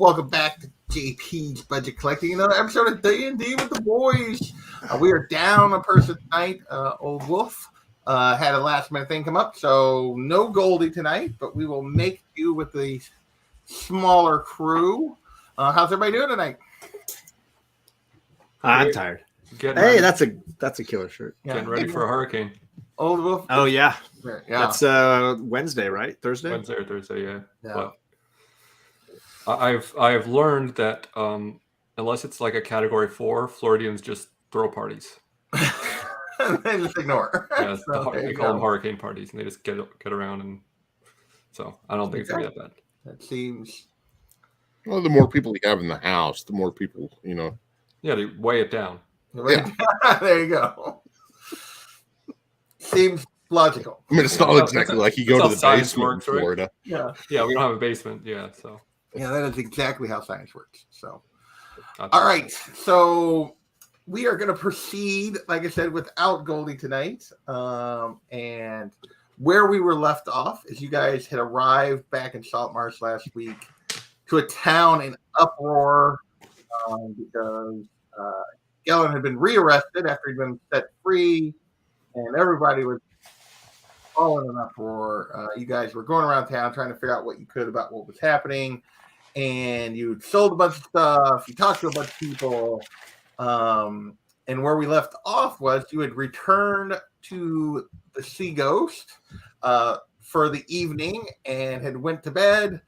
Welcome back to JP's Budget Collecting, another episode of D&D with the boys. We are down a person tonight. Old Wolf had a last minute thing come up, so no Goldie tonight, but we will make do with the smaller crew. How's everybody doing tonight? I'm tired. Hey, that's a killer shirt. Yeah. Getting ready for a hurricane. Old Wolf. Oh yeah. That's Wednesday, right? Thursday. Wednesday or Thursday, yeah. But I've learned that unless it's like a category 4, Floridians just throw parties. They just ignore. Yeah, they call them hurricane parties, and they just get around, and so I don't think it's gonna be that bad. That seems. Well, the more people you have in the house, the more people, Yeah, they weigh it down. Yeah. There you go. Seems logical. I mean, it's not exactly like you go to the basement in Florida. Right? Yeah, we don't have a basement. Yeah, so. Yeah, that is exactly how science works. So, all right. So we are going to proceed, like I said, without Goldie tonight. And where we were left off is you guys had arrived back in Saltmarsh last week to a town in uproar because Gellin had been rearrested after he'd been set free, and everybody was all in an uproar. You guys were going around town trying to figure out what you could about what was happening. And you sold a bunch of stuff. You talked to a bunch of people. And where we left off was you had returned to the Sea Ghost for the evening and had went to bed.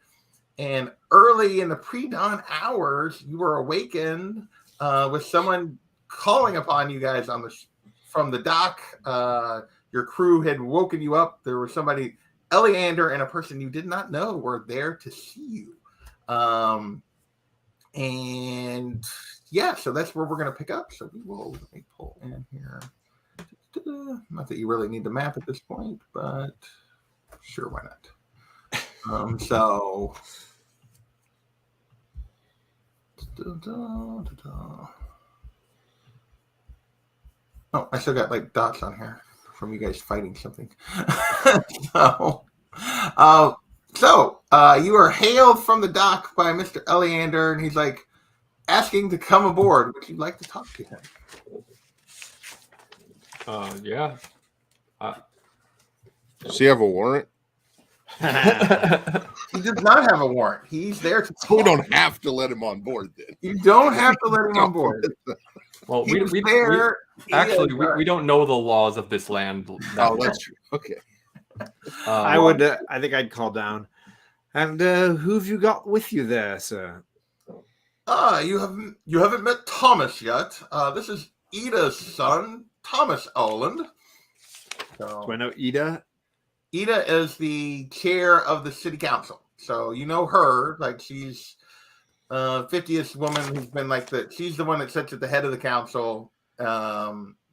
And early in the pre-dawn hours, you were awakened with someone calling upon you guys from the dock. Your crew had woken you up. There was somebody, Eleander, and a person you did not know were there to see you. And yeah, so that's where we're going to pick up. So we will, let me pull in here. Not that you really need the map at this point, but sure, why not? So oh, I still got like dots on here from you guys fighting something. So you are hailed from the dock by Mr. Eleander, and he's like asking to come aboard. Would you like to talk to him? Yeah. Does he have a warrant? He does not have a warrant. He's there to talk. We don't have to let him on board then. You don't have to let him on board. Well, we don't know the laws of this land. That's true. Okay. I think I'd call down. And who have you got with you there, sir? You haven't met Thomas yet. This is Ida's son, Thomas Owland. So, do I know Ida? Ida is the chair of the city council. So you know her, like she's 50th woman who's been like she's the one that sits at the head of the council.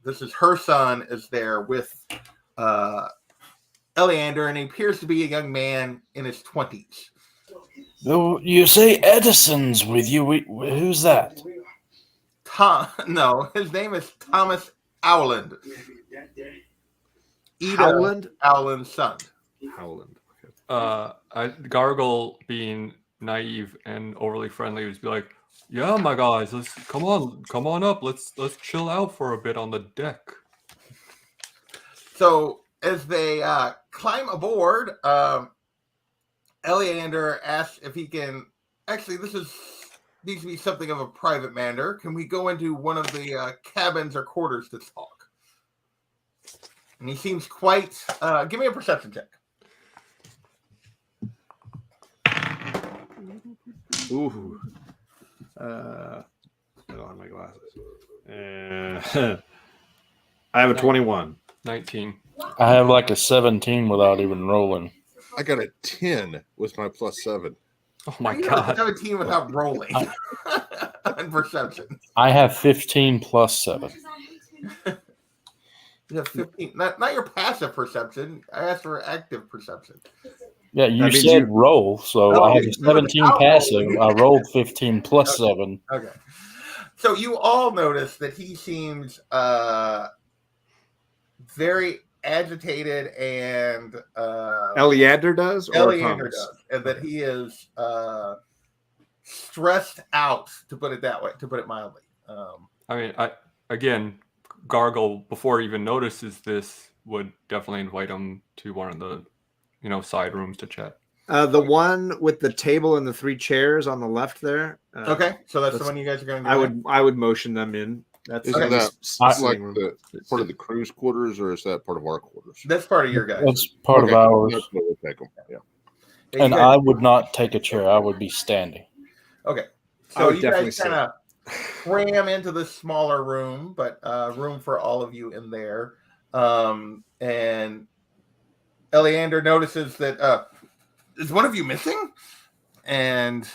This is her son is there with Eleander, and he appears to be a young man in his 20s. So you say Edison's with you. Who's that? No, his name is Thomas Owland. Owland's son. Howland. Okay. Gargle, being naive and overly friendly, would be like, "Yeah, my guys, let's come on up. Let's chill out for a bit on the deck." So as they climb aboard, Eleander asks if he can. Actually, needs to be something of a private matter. Can we go into one of the cabins or quarters to talk? And he seems quite. Give me a perception check. Ooh. I don't have my glasses. I have a 21. 19. I have like a 17 without even rolling. I got a 10 with my +7. Oh my god! 17 without rolling. And perception. I have 15 plus 7. You have 15. Not your passive perception. I asked for active perception. Yeah, you said roll, so I have a 17 passive. I rolled 15 plus 7. Okay. So you all notice that he seems very agitated, and Eleander does, or Eleander Thomas? does, and that he is stressed out, to put it that way, to put it mildly. I mean, again, Gargle, before he even notices this, would definitely invite him to one of the, side rooms to chat. The one with the table and the 3 chairs on the left there. Okay, so that's the one you guys are going to go I would motion them in. That's Isn't okay. that like the part of the crew's quarters, or is that part of our quarters? That's part of your guys. That's part of ours. That's where we'll take them. Yeah. Yeah, And I would not take a chair. I would be standing. Okay. I So would you definitely guys kind of cram into the smaller room, but room for all of you in there. And Eleander notices that is one of you missing? And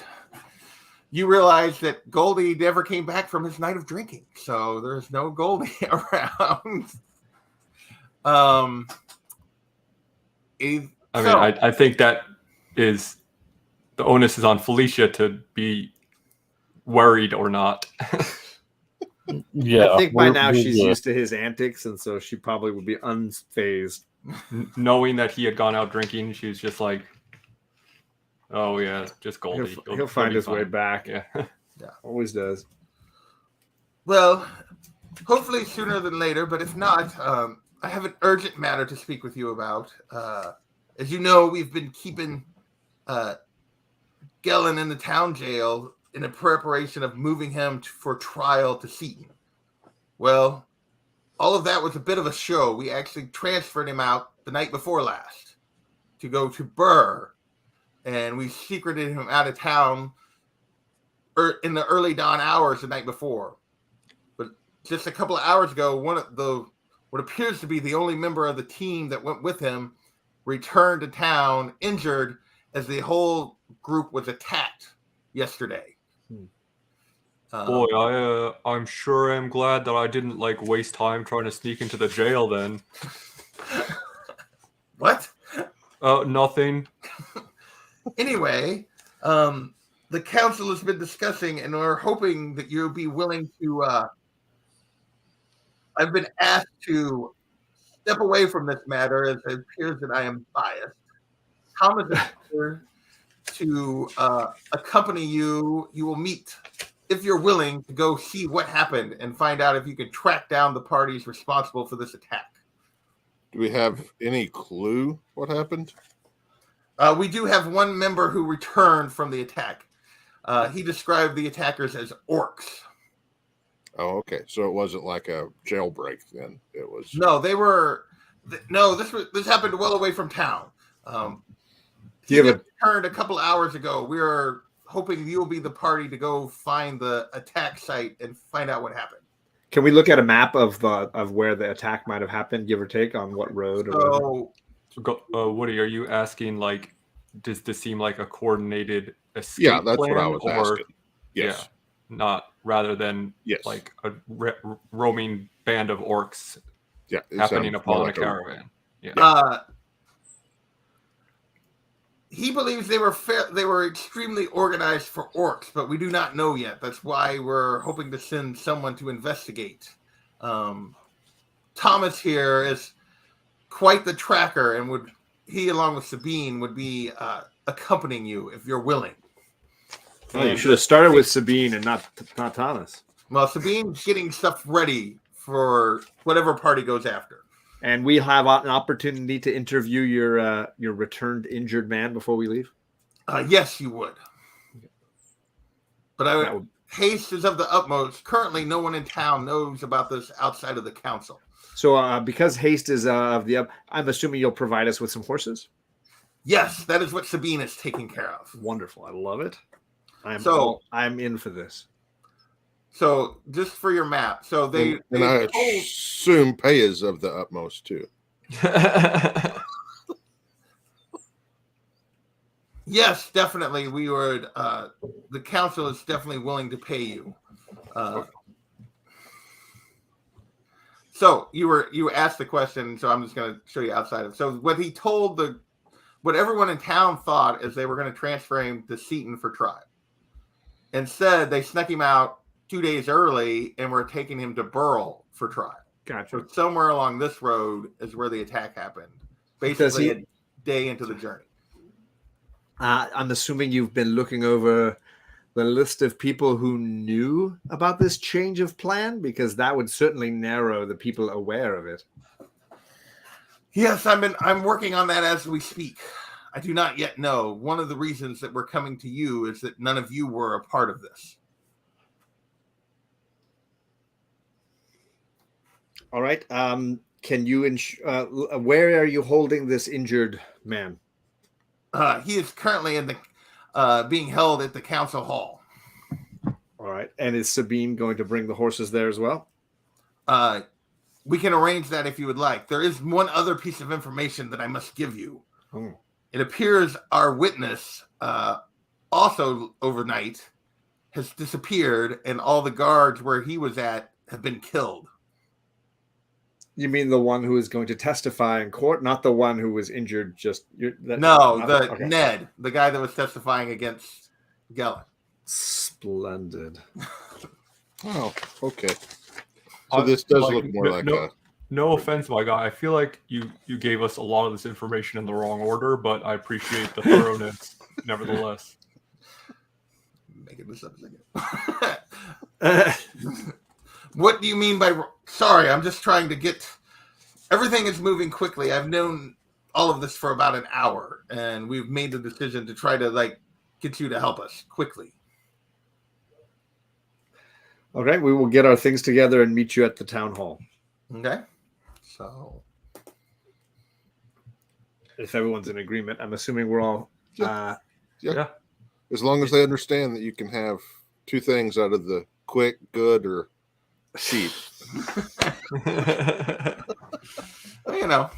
you realize that Goldie never came back from his night of drinking. So there's no Goldie around. I think that is the onus is on Felicia to be worried or not. Yeah, I think by now she's used to his antics, and so she probably would be unfazed. Knowing that he had gone out drinking, she was just like, "Oh yeah, just Goldie. He'll find his way back. Yeah, Always does. Well, hopefully sooner than later, but if not, I have an urgent matter to speak with you about. As you know, we've been keeping Gellin in the town jail in a preparation of moving him for trial to Seaton. Well, all of that was a bit of a show. We actually transferred him out the night before last to go to Burr, and we secreted him out of town in the early dawn hours the night before. But just a couple of hours ago, what appears to be the only member of the team that went with him returned to town injured as the whole group was attacked yesterday. Boy, I'm sure am glad that I didn't waste time trying to sneak into the jail then. What? Nothing. Anyway, the council has been discussing, and we're hoping that you'll be willing to. I've been asked to step away from this matter as it appears that I am biased. Thomas is here to accompany you. You will meet, if you're willing, to go see what happened and find out if you can track down the parties responsible for this attack. Do we have any clue what happened? We do have one member who returned from the attack. He described the attackers as orcs. Oh, okay. So it wasn't like a jailbreak then. It was No, they were. No, this happened well away from town. He returned a couple hours ago. We are hoping you'll be the party to go find the attack site and find out what happened. Can we look at a map of where the attack might have happened, give or take, on what road? So, Woody, are you asking does this seem like a coordinated escape? Yeah, that's plan, what I was asking. Yes. Yeah, not rather than like a roaming band of orcs happening upon a caravan. Yeah. He believes they were extremely organized for orcs, but we do not know yet. That's why we're hoping to send someone to investigate. Thomas here is quite the tracker, and he, along with Sabine, would be accompanying you if you're willing. Oh, you should have started with Sabine and not Thomas. Well, Sabine's getting stuff ready for whatever party goes after. And we have an opportunity to interview your returned injured man before we leave? Yes, you would. But haste is of the utmost. Currently, no one in town knows about this outside of the council. So because haste is of the up, I'm assuming you'll provide us with some horses? Yes, that is what Sabine is taking care of. Wonderful. I love it. I'm in for this. So just for your map, so they I assume pay is of the utmost too. Yes, definitely. We would. The council is definitely willing to pay you. So you asked the question, so I'm just going to show you outside of. So what he told what everyone in town thought is they were going to transfer him to Seaton for trial. Instead, they snuck him out 2 days early and were taking him to Burl for trial. Gotcha. So somewhere along this road is where the attack happened. Basically, a day into the journey. I'm assuming you've been looking over the list of people who knew about this change of plan? Because that would certainly narrow the people aware of it. Yes, I'm working on that as we speak. I do not yet know. One of the reasons that we're coming to you is that none of you were a part of this. All right. Can you where are you holding this injured man? He is currently in the being held at the council hall. All right. And is Sabine going to bring the horses there as well? We can arrange that if you would like. There is one other piece of information that I must give you. Oh. It appears our witness, also overnight, has disappeared, and all the guards where he was at have been killed. You mean the one who is going to testify in court, not the one who was injured? Ned, the guy that was testifying against Gellin. Splendid. Oh, okay. So this does look more like a... No offense, my guy. I feel like you gave us a lot of this information in the wrong order, but I appreciate the thoroughness nevertheless. Making this up again. What do you mean by... Sorry, I'm just trying to get... Everything is moving quickly. I've known all of this for about an hour, and we've made the decision to try to, get you to help us quickly. Okay, we will get our things together and meet you at the town hall. Okay. So... If everyone's in agreement, I'm assuming we're all... Yeah. As long as they understand that you can have two things out of the quick, good, or cheap. You know.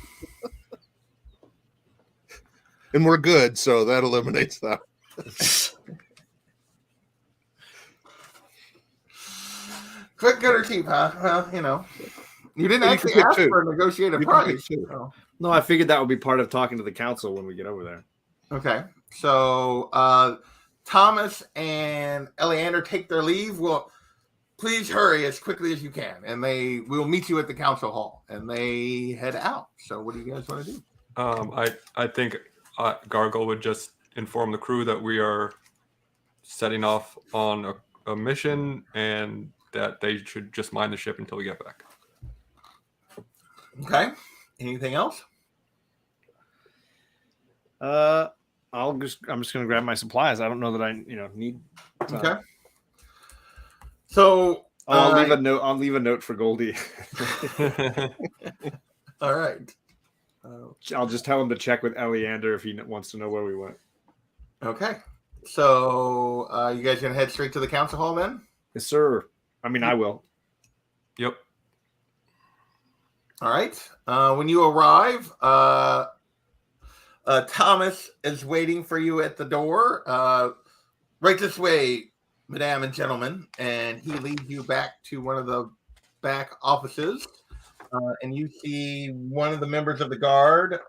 And we're good, so that eliminates that. Quick, good, or cheap, huh? Well, you know. You didn't actually ask for a negotiated price. So. No, I figured that would be part of talking to the council when we get over there. Okay. So Thomas and Eleander take their leave. Well, please hurry as quickly as you can. And we'll meet you at the council hall. And they head out. So what do you guys want to do? I think Gargle would just inform the crew that we are setting off on a mission and that they should just mind the ship until we get back. Okay. Anything else? I'm just going to grab my supplies. I don't know that I need. Okay. So I'll leave a note. I'll leave a note for Goldie. All right. I'll just tell him to check with Eleander if he wants to know where we went. Okay. So you guys gonna head straight to the council hall then? Yes, sir. I mean, I will. Yep. All right. When you arrive, Thomas is waiting for you at the door. Right this way, madame and gentlemen. And he leads you back to one of the back offices. And you see one of the members of the guard,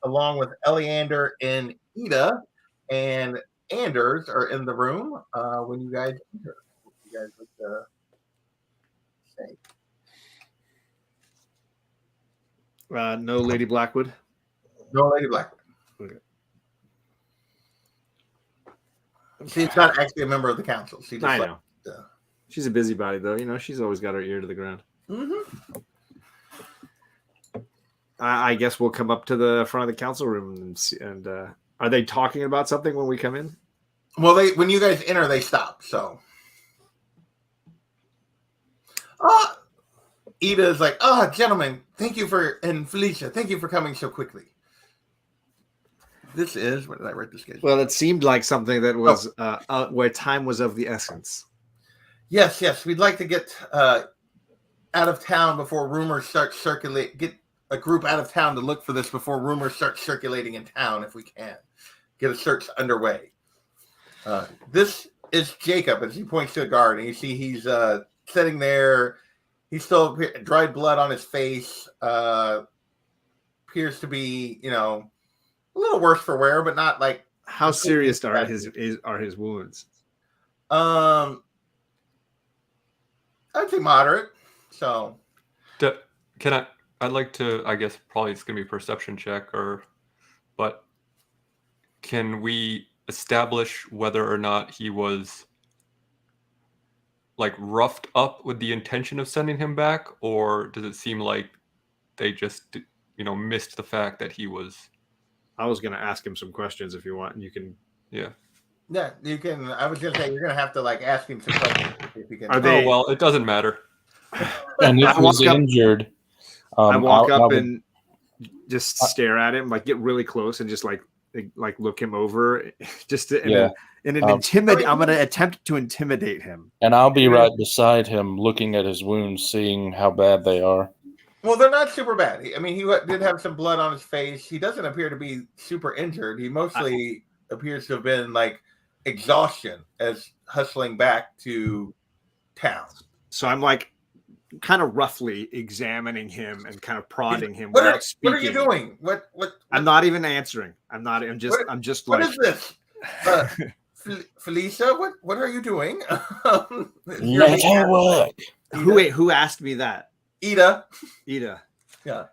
along with Eleander and Ida, and Anders are in the room when you guys enter. What you guys would say? No Lady Blackwood. No Lady Blackwood. Okay. She's not actually a member of the council. She just I know. She's a busybody, though. She's always got her ear to the ground. Mm-hmm. I guess we'll come up to the front of the council room and see, and are they talking about something when we come in? Well, when you guys enter, they stop. So, Ida is like, gentlemen, thank you and Felicia, thank you for coming so quickly. This is, what did I write this schedule? Well, it seemed like something that was where time was of the essence. Yes. We'd like to get out of town before rumors start circulating. Get a group out of town to look for this before rumors start circulating in town, if we can. Get a search underway. This is Jacob, as he points to a guard, and you see he's sitting there. He's still dried blood on his face. Appears to be, a little worse for wear, but not like. How serious are his wounds? I'd say moderate. So, I'd like to. I guess probably it's gonna be a perception check, but can we establish whether or not he was like roughed up with the intention of sending him back, or does it seem like they just missed the fact that he was? I was going to ask him some questions if you want, and you can. Yeah, you can. I was going to say you're going to have to like ask him some questions if you can. Are they? Oh well, it doesn't matter. And if he's injured, I walk up and just stare at him, like get really close and just like look him over, just to, I'm going to attempt to intimidate him. And I'll be right beside him, looking at his wounds, seeing how bad they are. Well, they're not super bad. I mean, he did have some blood on his face. He doesn't appear to be super injured. He mostly appears to have been like exhaustion as hustling back to town. So I'm like kind of roughly examining him and kind of prodding him. What are you doing? What? I'm not even answering. I'm just like. What is this? Felicia, what are you doing? Let her work. Who asked me that? Ida. Yeah.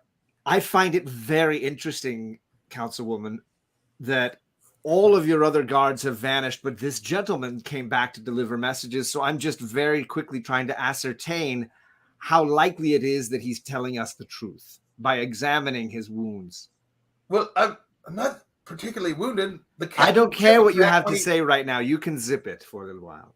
I find it very interesting, Councilwoman, that all of your other guards have vanished, but this gentleman came back to deliver messages. So I'm just very quickly trying to ascertain how likely it is that he's telling us the truth by examining his wounds. Well, I'm not particularly wounded. I don't care what you have to say right now. You can zip it for a little while.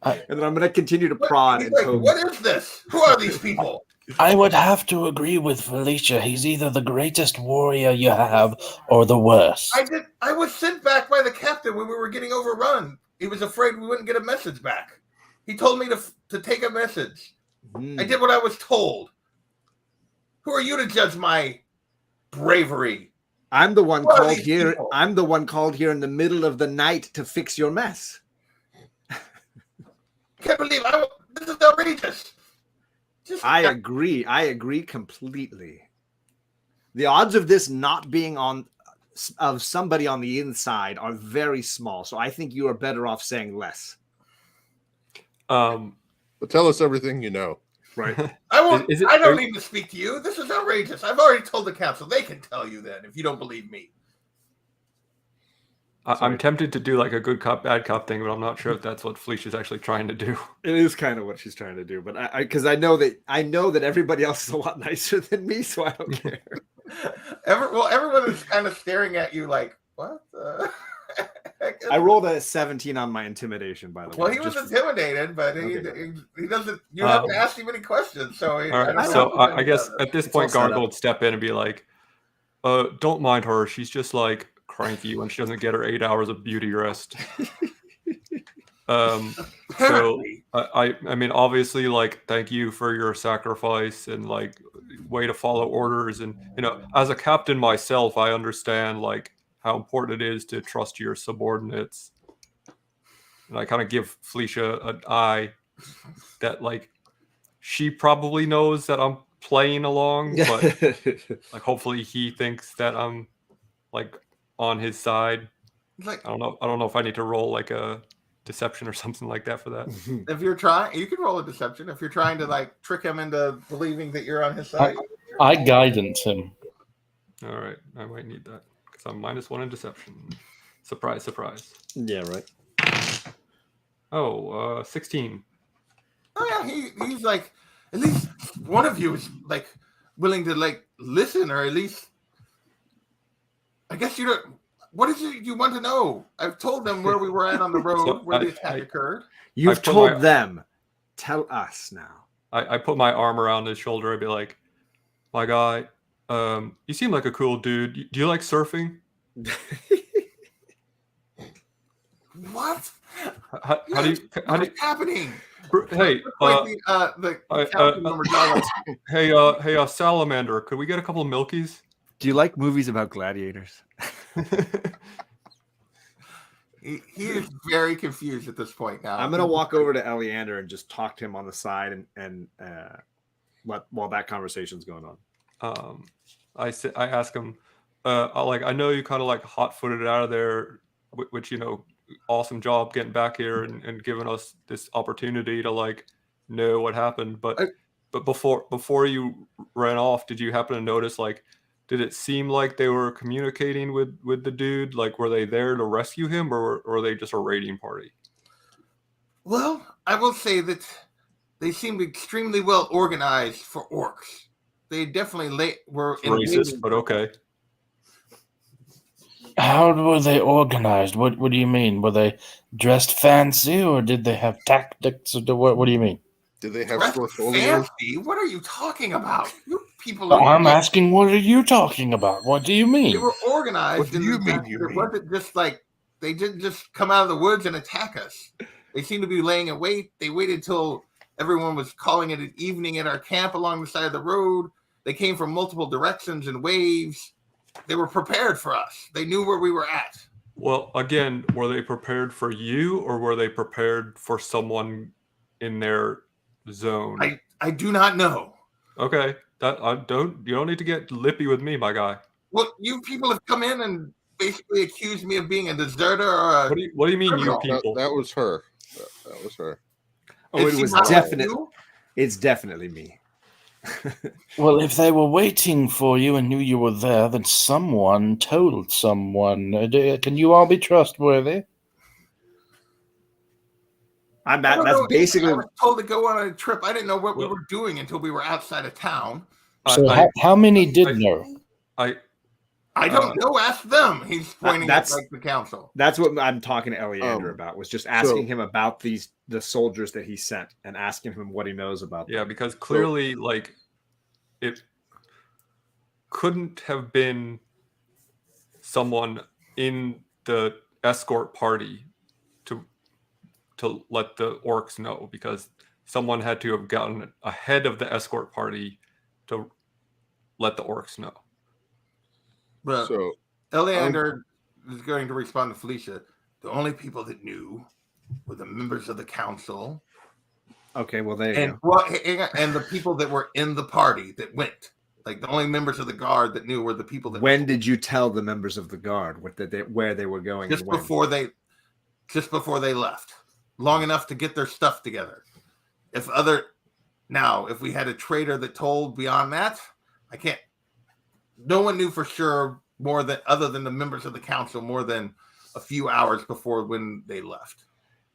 And then I'm going to continue to prod. He's like, what is this? Who are these people? I would have to agree with Felicia. He's either the greatest warrior you have or the worst. I was sent back by the captain when we were getting overrun. He was afraid we wouldn't get a message back. He told me to take a message. I did what I was told. Who are you to judge my bravery? I'm the one called here. People? I'm the one called here in the middle of the night to fix your mess. Can't believe this is outrageous. I agree completely. The odds of this not being of somebody on the inside are very small. So I think you are better off saying less. But tell us everything you know. Right. I won't. I don't need to speak to you. This is outrageous. I've already told the council. They can tell you then if you don't believe me. I'm tempted to do like a good cop, bad cop thing, but I'm not sure if that's what Felicia's actually trying to do. It is kind of what she's trying to do, but I know that everybody else is a lot nicer than me, so I don't care. Everyone is kind of staring at you like, what? I rolled a 17 on my intimidation, by the way. Well, he was intimidated, but he doesn't. You haven't asked him any questions, so. I guess at this point, Gargle would step in and be like, "Don't mind her. She's just like cranky when she doesn't get her 8 hours of beauty rest." So I mean, obviously, like, thank you for your sacrifice and like way to follow orders, and as a captain myself, I understand like how important it is to trust your subordinates. And I kind of give Felicia an eye that like she probably knows that I'm playing along, but like hopefully he thinks that I'm like on his side. Like I don't know if I need to roll like a deception or something like that for that. If you're trying, you can roll a deception if you're trying to like trick him into believing that you're on his side. I guidance him. All right, I might need that. I'm -1 in deception. Surprise, surprise. Yeah, right. 16. Oh yeah, he's like, at least one of you is like willing to like listen, or at least I guess you don't. What is it you want to know? I've told them where we were at on the road where the attack occurred. You've told them. Tell us now. I put my arm around his shoulder. I'd be like, my guy, you seem like a cool dude. Do you like surfing? What? What's happening? Hey, hey, Salamander, could we get a couple of milkies? Do you like movies about gladiators? He is very confused at this point now. I'm gonna walk over to Eleander and just talk to him on the side and while that conversation's going on. I ask him, I know you kind of like hot-footed out of there, which awesome job getting back here and giving us this opportunity to like know what happened. But before you ran off, did you happen to notice like did it seem like they were communicating with the dude? Like, were they there to rescue him, or were they just a raiding party? Well, I will say that they seemed extremely well organized for orcs. They definitely were Racist, but okay. How were they organized? What do you mean? Were they dressed fancy, or did they have tactics? What do you mean? Did they have Dressed portfolios? fancy? What are you talking about? You people I'm asking, what are you talking about? What do you They mean? were organized. What do you mean, It wasn't just like they didn't just come out of the woods and attack us. They seemed to be laying in wait. They waited till everyone was calling it an evening at our camp along the side of the road. They came from multiple directions and waves. They were prepared for us. They knew where we were at. Well, again, were they prepared for you, or were they prepared for someone in their zone? I do not know. Okay, you don't need to get lippy with me, my guy. Well, you people have come in and basically accused me of being a deserter or what do you mean, you people? That was her. That was her. Oh, it was definitely. It's definitely me. Well, if they were waiting for you and knew you were there, then someone told someone. Can you all be trustworthy? That's basically. I was told to go on a trip. I didn't know what we were doing until we were outside of town. So how many did know? I don't know. Ask them. He's pointing at like the council. That's what I'm talking to Eleander about. Was just asking him about the soldiers that he sent and asking him what he knows about them. Yeah, because clearly, like, it couldn't have been someone in the escort party to let the orcs know, because someone had to have gotten ahead of the escort party to let the orcs know. But Eleander is going to respond to Felicia. The only people that knew were the members of the council. Okay, well, there you go. And the people that were in the party that went. Like, the only members of the guard that knew were the people that When did you tell the members of the guard where they were going? Just before they left. Long enough to get their stuff together. If we had a traitor that told beyond that, I can't. No one knew for sure other than the members of the council more than a few hours before when they left.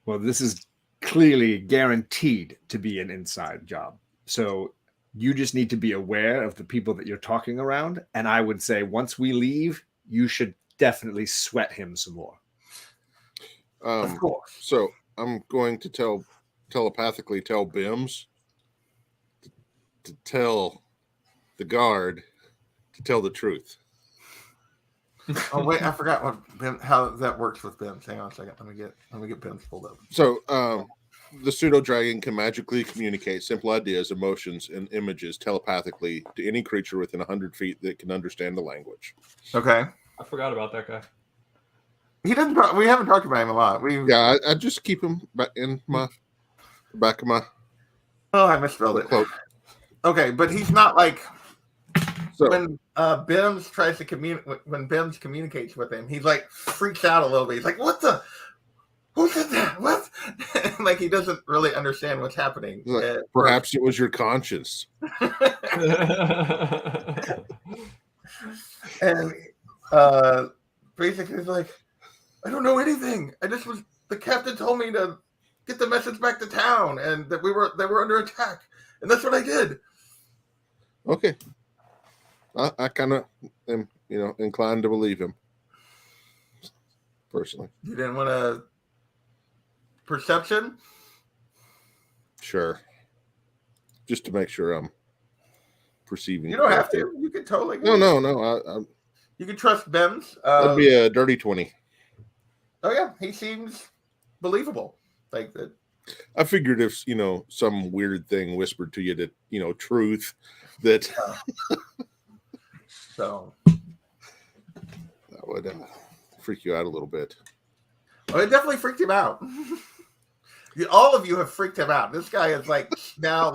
Well, this is clearly guaranteed to be an inside job. So you just need to be aware of the people that you're talking around. And I would say once we leave, you should definitely sweat him some more. Of course. So I'm going to telepathically tell Bims to tell the guard to tell the truth. Oh wait, I forgot how that works with Bims. Hang on a second. Let me get Bims pulled up. So the pseudo dragon can magically communicate simple ideas, emotions, and images telepathically to any creature within 100 feet that can understand the language. Okay. I forgot about that guy. He doesn't. We haven't talked about him a lot. I just keep him back in my back of my. Oh, I misspelled it. Cloak. Okay, but he's not like. So when Bims tries to when Bims communicates with him, he's like freaks out a little bit. He's like, "What the? Who did that? What?" Like he doesn't really understand what's happening. Like, perhaps it was your conscience. And basically, he's like, "I don't know anything. The captain told me to get the message back to town, and that they were under attack, and that's what I did." Okay. I kind of am, inclined to believe him. Personally. You didn't want a perception? Sure. Just to make sure I'm perceiving. You don't have to. You can totally. No. You can trust Bims. That'd be a dirty 20. Oh yeah, he seems believable. Like that. I figured if some weird thing whispered to you that truth that. So that would freak you out a little bit. Well, it definitely freaked him out. All of you have freaked him out. This guy is now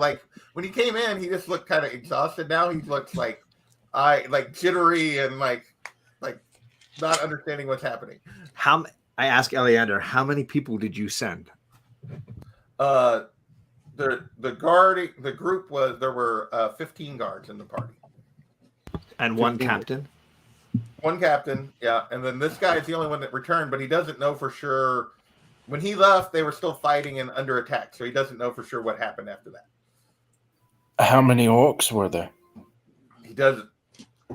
when he came in, he just looked kind of exhausted. Now he looks like jittery and like not understanding what's happening. I asked Eleander, how many people did you send? The group there were 15 guards in the party. And one 15. captain. One captain, yeah, and then this guy is the only one that returned, but he doesn't know for sure. When he left, they were still fighting and under attack, so he doesn't know for sure what happened after that. How many orcs were there? He doesn't.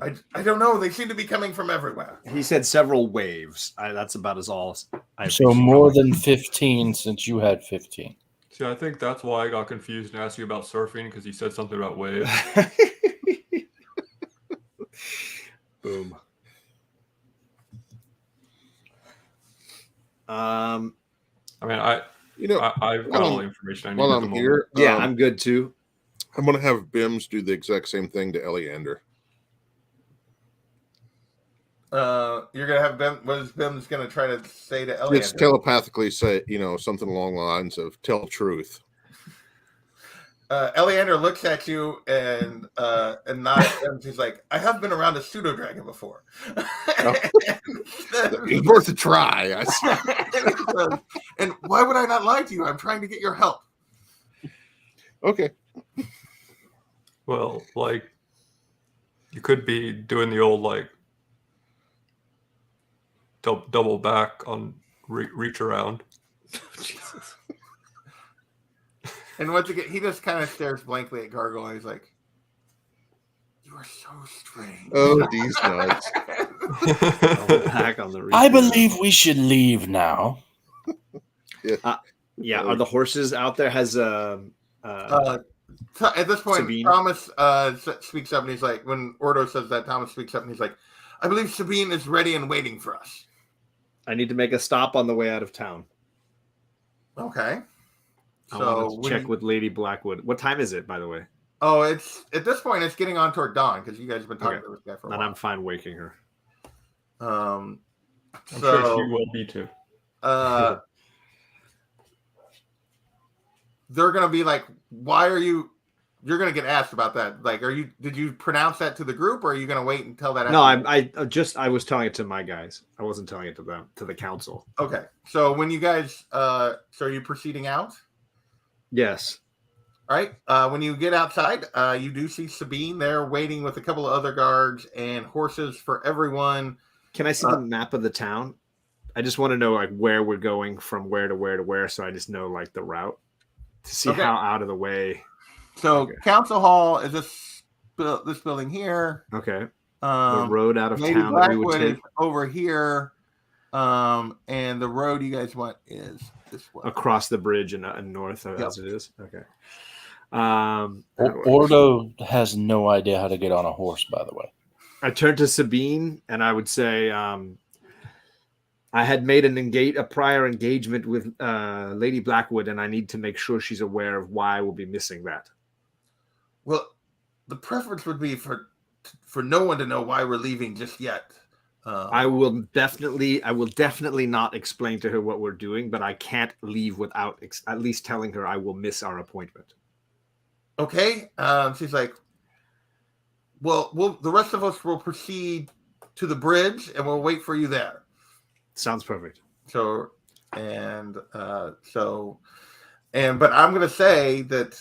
I don't know. They seem to be coming from everywhere. He said several waves. That's about as all. So more than 15 since you had 15. See, I think that's why I got confused and asked you about surfing because you said something about waves. Boom. I mean, I've got all the information I need. While at the I'm moment. here, Yeah, I'm good too. I'm going to have Bims do the exact same thing to Eleander. You're gonna have Bim. What is Bim's gonna try to say to Eliander? Just telepathically say, something along the lines of "tell truth." Eliander looks at you and nods. And she's like, "I have been around a pseudo dragon before. It's worth a try. I said. And why would I not lie to you? I'm trying to get your help." Okay. Well, like, you could be doing the old, like, double back on reach around. Jesus. And once again, he just kind of stares blankly at Gargoyle. And he's like, "You are so strange." Oh, these nuts. Back on the I believe we should leave now. Yeah, are the horses out there? Has At this point, Sabine? Thomas speaks up and he's like, when Ordo says that, Thomas speaks up and he's like, "I believe Sabine is ready and waiting for us." I need to make a stop on the way out of town. Okay. I So want to check with Lady Blackwood. What time is it, by the way? Oh, it's at this point it's getting on toward dawn because you guys have been talking to this guy for a Then while. I'm fine waking her. I'm sure she will be too. They're gonna be like, "Why are you?" You're gonna get asked about that. Like, did you pronounce that to the group, or are you gonna wait until that? No, I was telling it to my guys. I wasn't telling it to them, to the council. Okay. So when you guys, so are you proceeding out? Yes. All right. When you get outside, you do see Sabine there waiting with a couple of other guards and horses for everyone. Can I see the map of the town? I just want to know like where we're going from where to where to where, so I just know like the route to see how out of the way. So Council Hall is this building here. Okay. The road out of Lady town that we would Blackwood take is over here. And the road you guys want is this way. across the bridge and north as it is. Okay. Ordo has no idea how to get on a horse, by the way. I turned to Sabine and I would say, I had made a prior engagement with Lady Blackwood, and I need to make sure she's aware of why we'll be missing that. Well, the preference would be for no one to know why we're leaving just yet. I will definitely not explain to her what we're doing, but I can't leave without at least telling her I will miss our appointment. Okay. She's like, well, the rest of us will proceed to the bridge, and we'll wait for you there. Sounds perfect. But I'm going to say that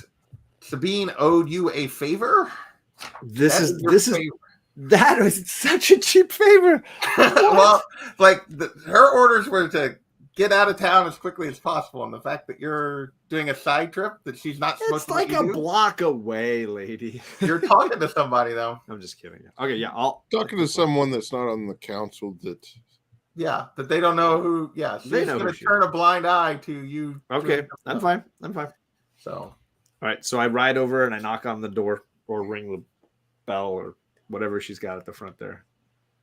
Sabine owed you a favor. That was such a cheap favor. Well, like her orders were to get out of town as quickly as possible, and the fact that you're doing a side trip that she's not supposed to. It's like a block away, lady. You're talking to somebody though. I'm just kidding. Okay, yeah, I'll Talking to someone that's not on the council that. Yeah, that they don't know who. Yeah, she's They know going who to she turn a blind eye to you. Okay, I'm fine. So, All right, so I ride over and I knock on the door or ring the bell or whatever she's got at the front there.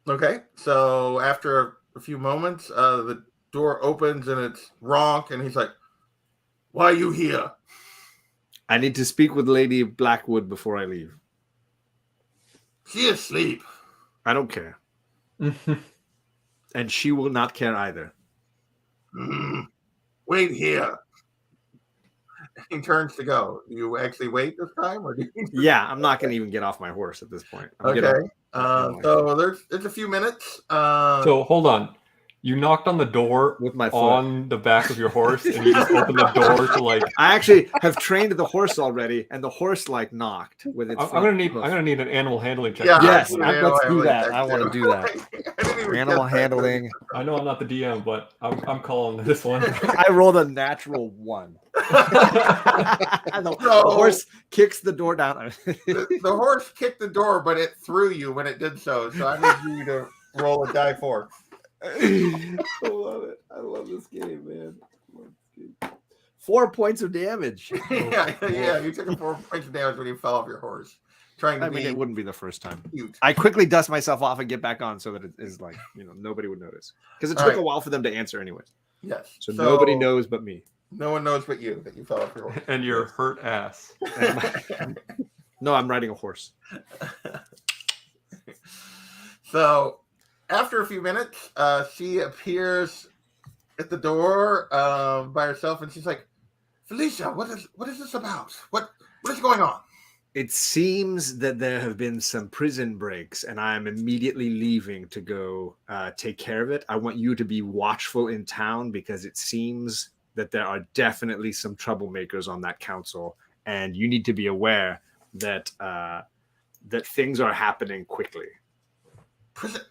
okay. So after a few moments, the door opens and it's Ronk, and he's like, "Why are you here?" I need to speak with Lady Blackwood before I leave. She is asleep. I don't care. And she will not care either. Wait here. He turns to go. You actually wait this time, or do you? Yeah, I'm not going to even get off my horse at this point. Okay. So it's a few minutes. So hold on. You knocked on the door With my foot. on the back of your horse, and you just opened the door to like. I actually have trained the horse already, and the horse like knocked with its. I'm gonna need an animal handling check. Yeah, Yes, I let's do really that. think I want to so. do that. I didn't even Animal get that. handling. I know I'm not the DM, but I'm calling this one. I rolled a natural 1. The So- horse kicks the door down. The horse kicked the door, but it threw you when it did so. So I need you to roll a die 4. I love it. I love this game, man. 4 points of damage. yeah. You took 4 points of damage when you fell off your horse. Trying to I mean, be it wouldn't be the first time. cute. I quickly dust myself off and get back on so that it is like, nobody would notice. Because it All took right. a while for them to answer anyway. Yes. So nobody knows but me. No one knows but you that you fell off your horse. And your hurt ass. No, I'm riding a horse. So after a few minutes, she appears at the door by herself, and she's like, "Felicia, what is this about? What is going on?" It seems that there have been some prison breaks, and I'm immediately leaving to go take care of it. I want you to be watchful in town because it seems that there are definitely some troublemakers on that council, and you need to be aware that that things are happening quickly. Prison?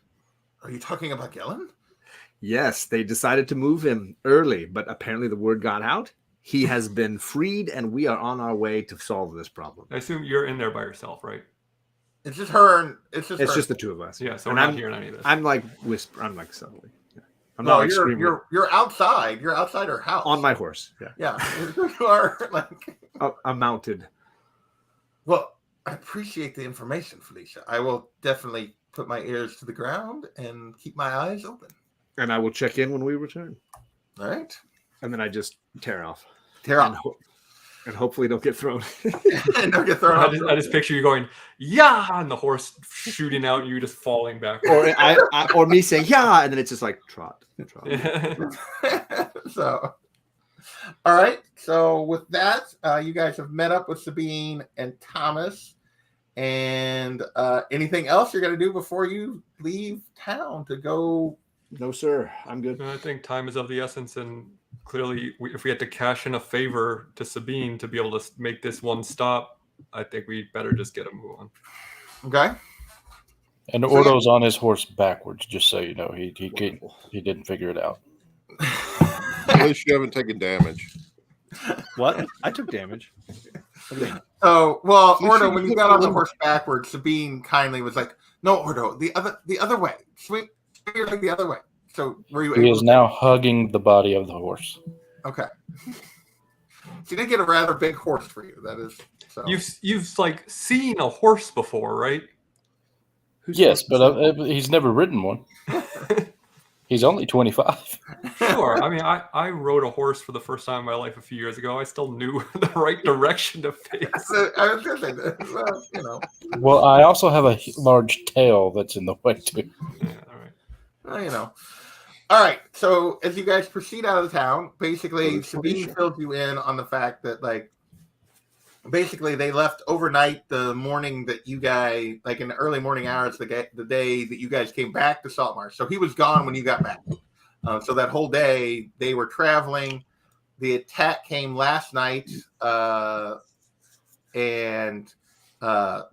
Are you talking about Gellin? Yes, they decided to move him early, but apparently the word got out. He has been freed, and we are on our way to solve this problem. I assume you're in there by yourself, right? It's just her, and it's It's just the two of us. Yeah, so And we're not I'm- hearing any of this. I'm like whisper. I'm like subtly. Yeah. I'm no, not like screaming you're outside. You're outside her house. on my horse. Yeah, Yeah, you are like. I'm mounted. Well, I appreciate the information, Felicia. I will definitely put my ears to the ground and keep my eyes open. And I will check in when we return. All right. And then I just tear off. Tear And, off. and hopefully don't get thrown. And don't get thrown off. I just picture you going, yeah, and the horse shooting out, and you just falling back. or me saying, yeah, and then it's just like trot. So, all right. So with that, you guys have met up with Sabine and Thomas. And anything else you're going to do before you leave town to go? No, sir. I'm good. I think time is of the essence, and clearly, if we had to cash in a favor to Sabine to be able to make this one stop, I think we better just get a move on. Okay. And Ordo's on his horse backwards, just so you know. He didn't figure it out. At least you haven't taken damage. What? I took damage. What do you mean? Oh, well, You Ordo, should when you put got on the one- horse backwards, Sabine kindly was like, "No, Ordo, the other way. Swing your leg the other way." So were you He able is to- now hugging the body of the horse. Okay. She did get a rather big horse for you. That is so. You've like seen a horse before, right? Yes, but he's never ridden one. He's only 25. Sure. I mean, I rode a horse for the first time in my life a few years ago. I still knew the right direction to face. I was gonna say that. Well, Well, I also have a large tail that's in the way too. Yeah, all right. All right. So as you guys proceed out of town, basically Sabine filled you in on the fact that basically they left overnight the morning that you guys, like in the early morning hours, the day that you guys came back to Saltmarsh. So he was gone when you got back. So that whole day they were traveling. The attack came last night, and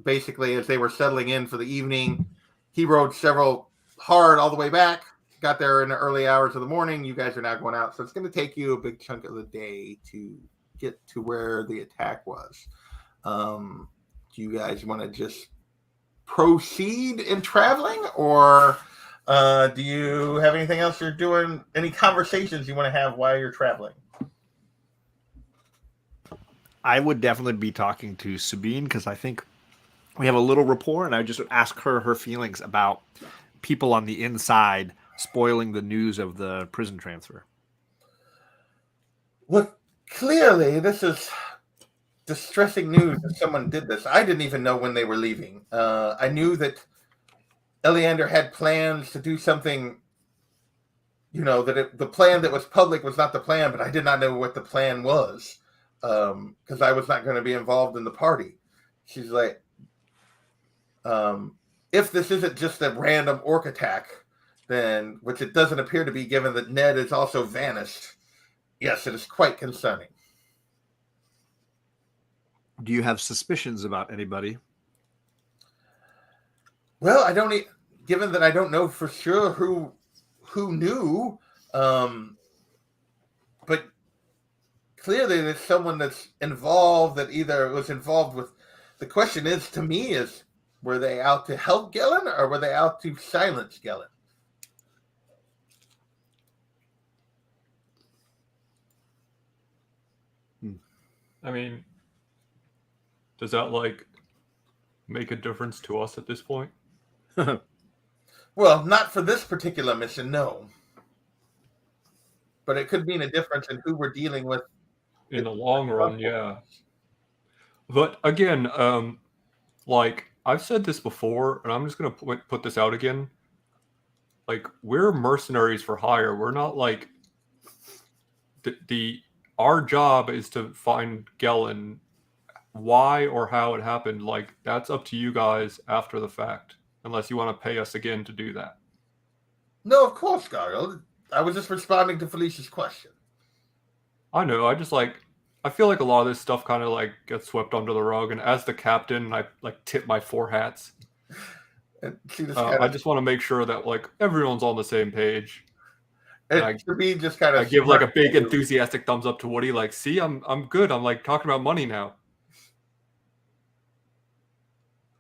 basically as they were settling in for the evening, he rode hard all the way back. Got there in the early hours of the morning. You guys are now going out, so it's going to take you a big chunk of the day to get to where the attack was. Do you guys want to just proceed in traveling, or do you have anything else you're doing? Any conversations you want to have while you're traveling? I would definitely be talking to Sabine because I think we have a little rapport, and I would just ask her feelings about people on the inside spoiling the news of the prison transfer. Look, clearly this is distressing news that someone did this. I didn't even know when they were leaving. I knew that Eleander had plans to do something, that the plan that was public was not the plan, but I did not know what the plan was because I was not going to be involved in the party. She's like, if this isn't just a random orc attack, then, which it doesn't appear to be given that Ned has also vanished, yes, it is quite concerning. Do you have suspicions about anybody? Well, I don't. Given that I don't know for sure who knew, but clearly there's someone that's involved that either was involved with. The question is, to me, is were they out to help Gellin or were they out to silence Gellin? I mean, does that like make a difference to us at this point? Well, not for this particular mission, no. But it could mean a difference in who we're dealing with. In the long run, yeah. But again, like I've said this before, and I'm just gonna put this out again. Like we're mercenaries for hire. We're not like our job is to find Gellin. Why or how it happened, like that's up to you guys after the fact. Unless you want to pay us again to do that. No, of course, Gargle. I was just responding to Felicia's question. I know. I feel like a lot of this stuff kind of like gets swept under the rug. And as the captain, I like tip my 4 hats. And see this I just want to make sure that like everyone's on the same page. And to me, just kind of I give like a big enthusiastic thumbs up to Woody. Like, see, I'm good. I'm like talking about money now.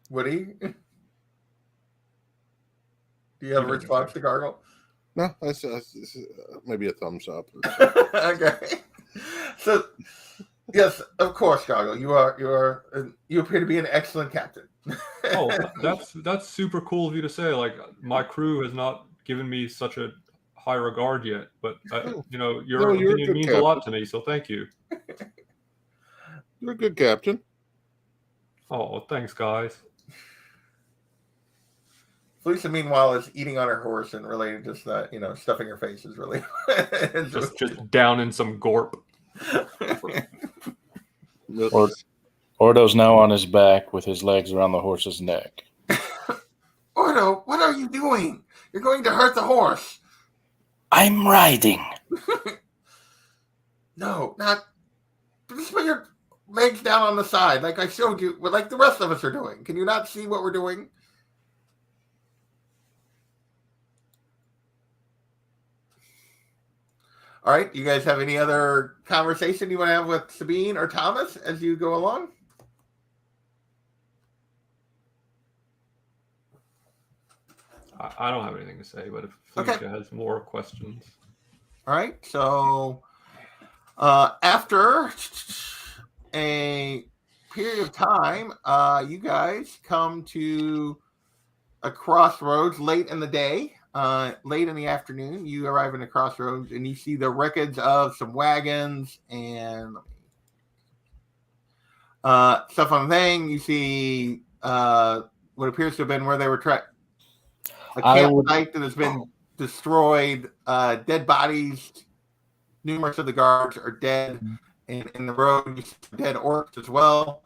Woody, do you have a response to Gargle? No, that's maybe a thumbs up. Okay. So, yes, of course, Gargle, you appear to be an excellent captain. Oh, that's super cool of you to say. Like, my crew has not given me such a high regard yet, but your opinion means a lot to me. So thank you. You're a good captain. Oh, thanks, guys. Felicia, meanwhile, is eating on her horse and really just stuffing her face is really just down in some gorp. Ordo's now on his back with his legs around the horse's neck. Ordo, what are you doing? You're going to hurt the horse. I'm riding. No, not. Just put your legs down on the side, like I showed you, like the rest of us are doing. Can you not see what we're doing? All right, you guys have any other conversation you want to have with Sabine or Thomas as you go along? I don't have anything to say, but if Felicia has more questions. All right, so after a period of time, you guys come to a crossroads late in the day. Late in the afternoon, you arrive in a crossroads and you see the wreckage of some wagons and stuff on the thing. You see what appears to have been where they were a campsite that has been destroyed. Dead bodies. Numerous of the guards are dead. And in the road, you see dead orcs as well.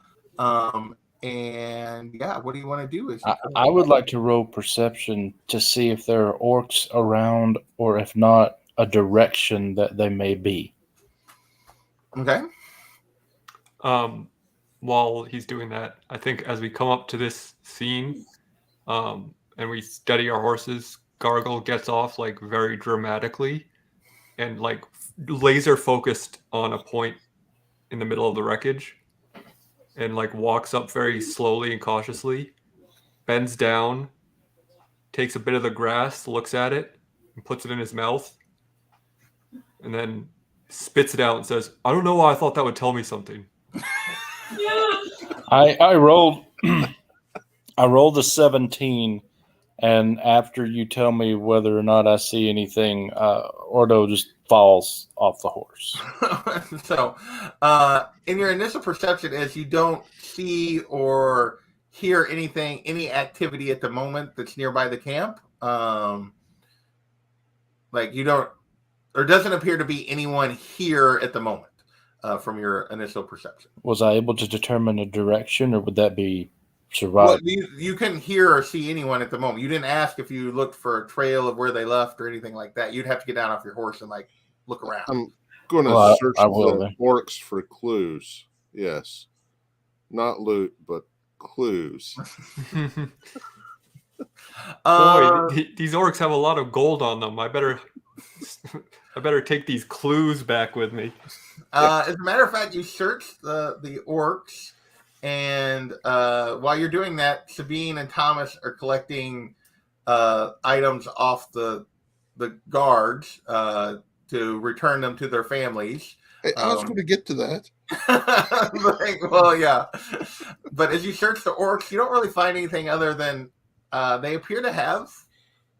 And yeah, what do you want to do? I would like to roll perception to see if there are orcs around, or if not, a direction that they may be. Okay. While he's doing that, I think as we come up to this scene, and we steady our horses, Gargle gets off like very dramatically, and like laser focused on a point in the middle of the wreckage. And like walks up very slowly and cautiously, bends down, takes a bit of the grass, looks at it, and puts it in his mouth, and then spits it out and says, "I don't know why I thought that would tell me something." I rolled I rolled a 17, and after you tell me whether or not I see anything, Ordo just falls off the horse. So, in your initial perception, is you don't see or hear anything, any activity at the moment that's nearby the camp. Like you don't, or doesn't appear to be anyone here at the moment from your initial perception. Was I able to determine a direction, or would that be survive. You couldn't hear or see anyone at the moment. You didn't ask if you looked for a trail of where they left or anything like that. You'd have to get down off your horse and like look around. I'm going to Well, search I will the then. orcs for clues. Yes. Not loot, but clues. Uh, These orcs have a lot of gold on them. I better take these clues back with me. As a matter of fact, you search the orcs, and while you're doing that, Sabine and Thomas are collecting items off the guards to return them to their families. Hey, I was going to get to that. Well, yeah. But as you search the orcs, you don't really find anything other than they appear to have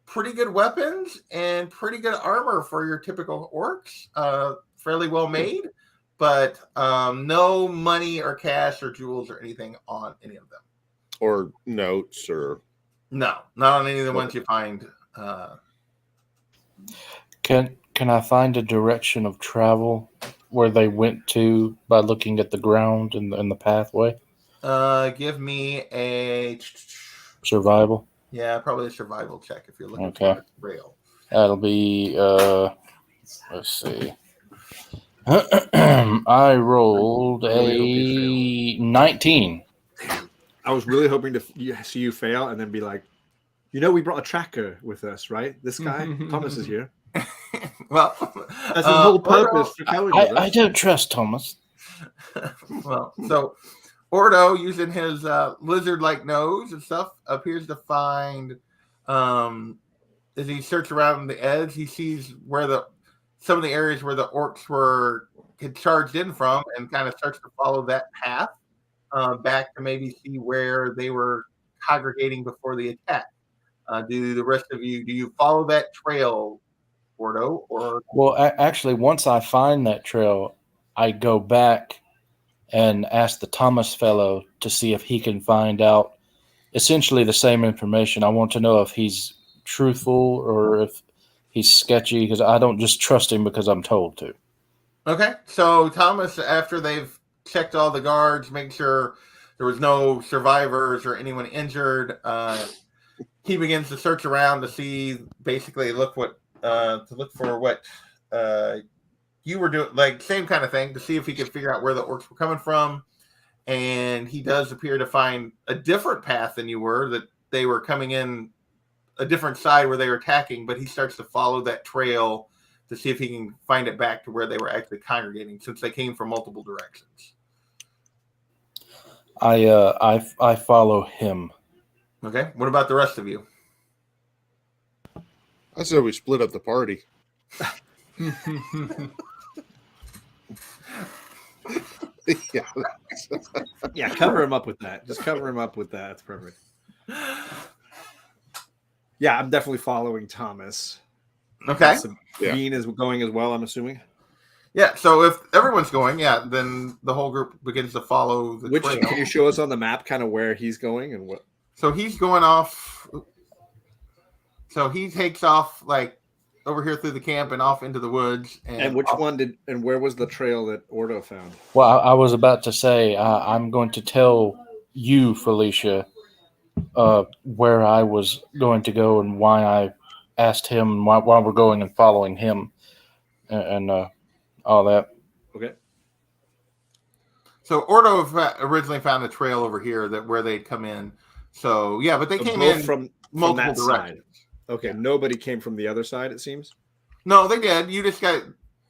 pretty good weapons and pretty good armor for your typical orcs. Fairly well made, but no money or cash or jewels or anything on any of them. Or notes or... No, not on any of the ones you find. Can I find a direction of travel where they went to by looking at the ground and the pathway? Give me a Survival. Yeah, probably a survival check if you're looking Okay. for a trail. That'll be let's see. I rolled Really a 19. I was really hoping to see you fail and then be like, we brought a tracker with us, right? This guy, Thomas, is here. Well, That's his whole purpose for coming with us. I don't trust Thomas. Well, so Ordo, using his lizard-like nose and stuff, appears to find, as he searches around the edge, he sees where some of the areas where the orcs had charged in from, and kind of starts to follow that path back to maybe see where they were congregating before the attack. Do the rest of you, do you follow that trail, Ordo? Or Well, actually, once I find that trail, I go back and ask the Thomas fellow to see if he can find out essentially the same information. I want to know if he's truthful or if he's sketchy, because I don't just trust him because I'm told to. Okay, so Thomas, after they've checked all the guards, make sure there was no survivors or anyone injured, he begins to search around to see, basically look for what you were doing, like same kind of thing, to see if he could figure out where the orcs were coming from. And he does appear to find a different path than you were, that they were coming in a different side where they were attacking, but he starts to follow that trail to see if he can find it back to where they were actually congregating, since they came from multiple directions. I follow him. Okay, what about the rest of you? I said we split up the party. Yeah. Yeah, cover him up with that. Just cover him up with that. That's perfect. Yeah, I'm definitely following Thomas. Okay. Sabine is going as well, I'm assuming. Yeah, so if everyone's going, then the whole group begins to follow the trail. Can you show us on the map kind of where he's going and what? So he's going off. So he takes off like over here through the camp and off into the woods. And which one and where was the trail that Ordo found? Well, I was about to say, I'm going to tell you, Felicia, where I was going to go and why I asked him, why we're going and following him and all that. Okay. So Ordo originally found the trail over here where they'd come in. So, yeah, but they came in from multiple that directions. Side. Okay, nobody came from the other side, it seems? No, they did. You just got...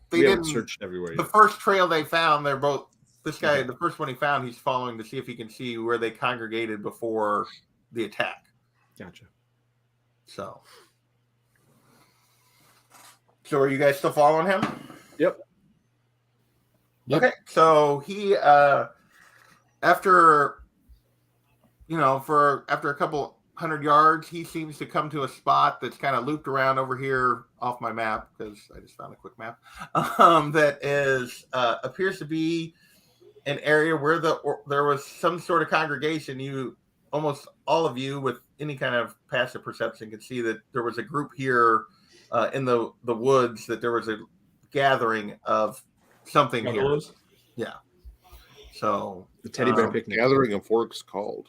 They didn't searched everywhere yet. The first trail they found, they're both... This guy, the first one he found, he's following to see if he can see where they congregated before the attack. Gotcha. So are you guys still following him? Yep. Okay, so he, after a couple 100 yards, he seems to come to a spot that's kind of looped around over here off my map, because I just found a quick map, that is appears to be an area where there was some sort of congregation. You, almost all of you with any kind of passive perception, could see that there was a group here in the woods, that there was a gathering of something here. Yeah. So the teddy bear picnic. Gathering of orcs called.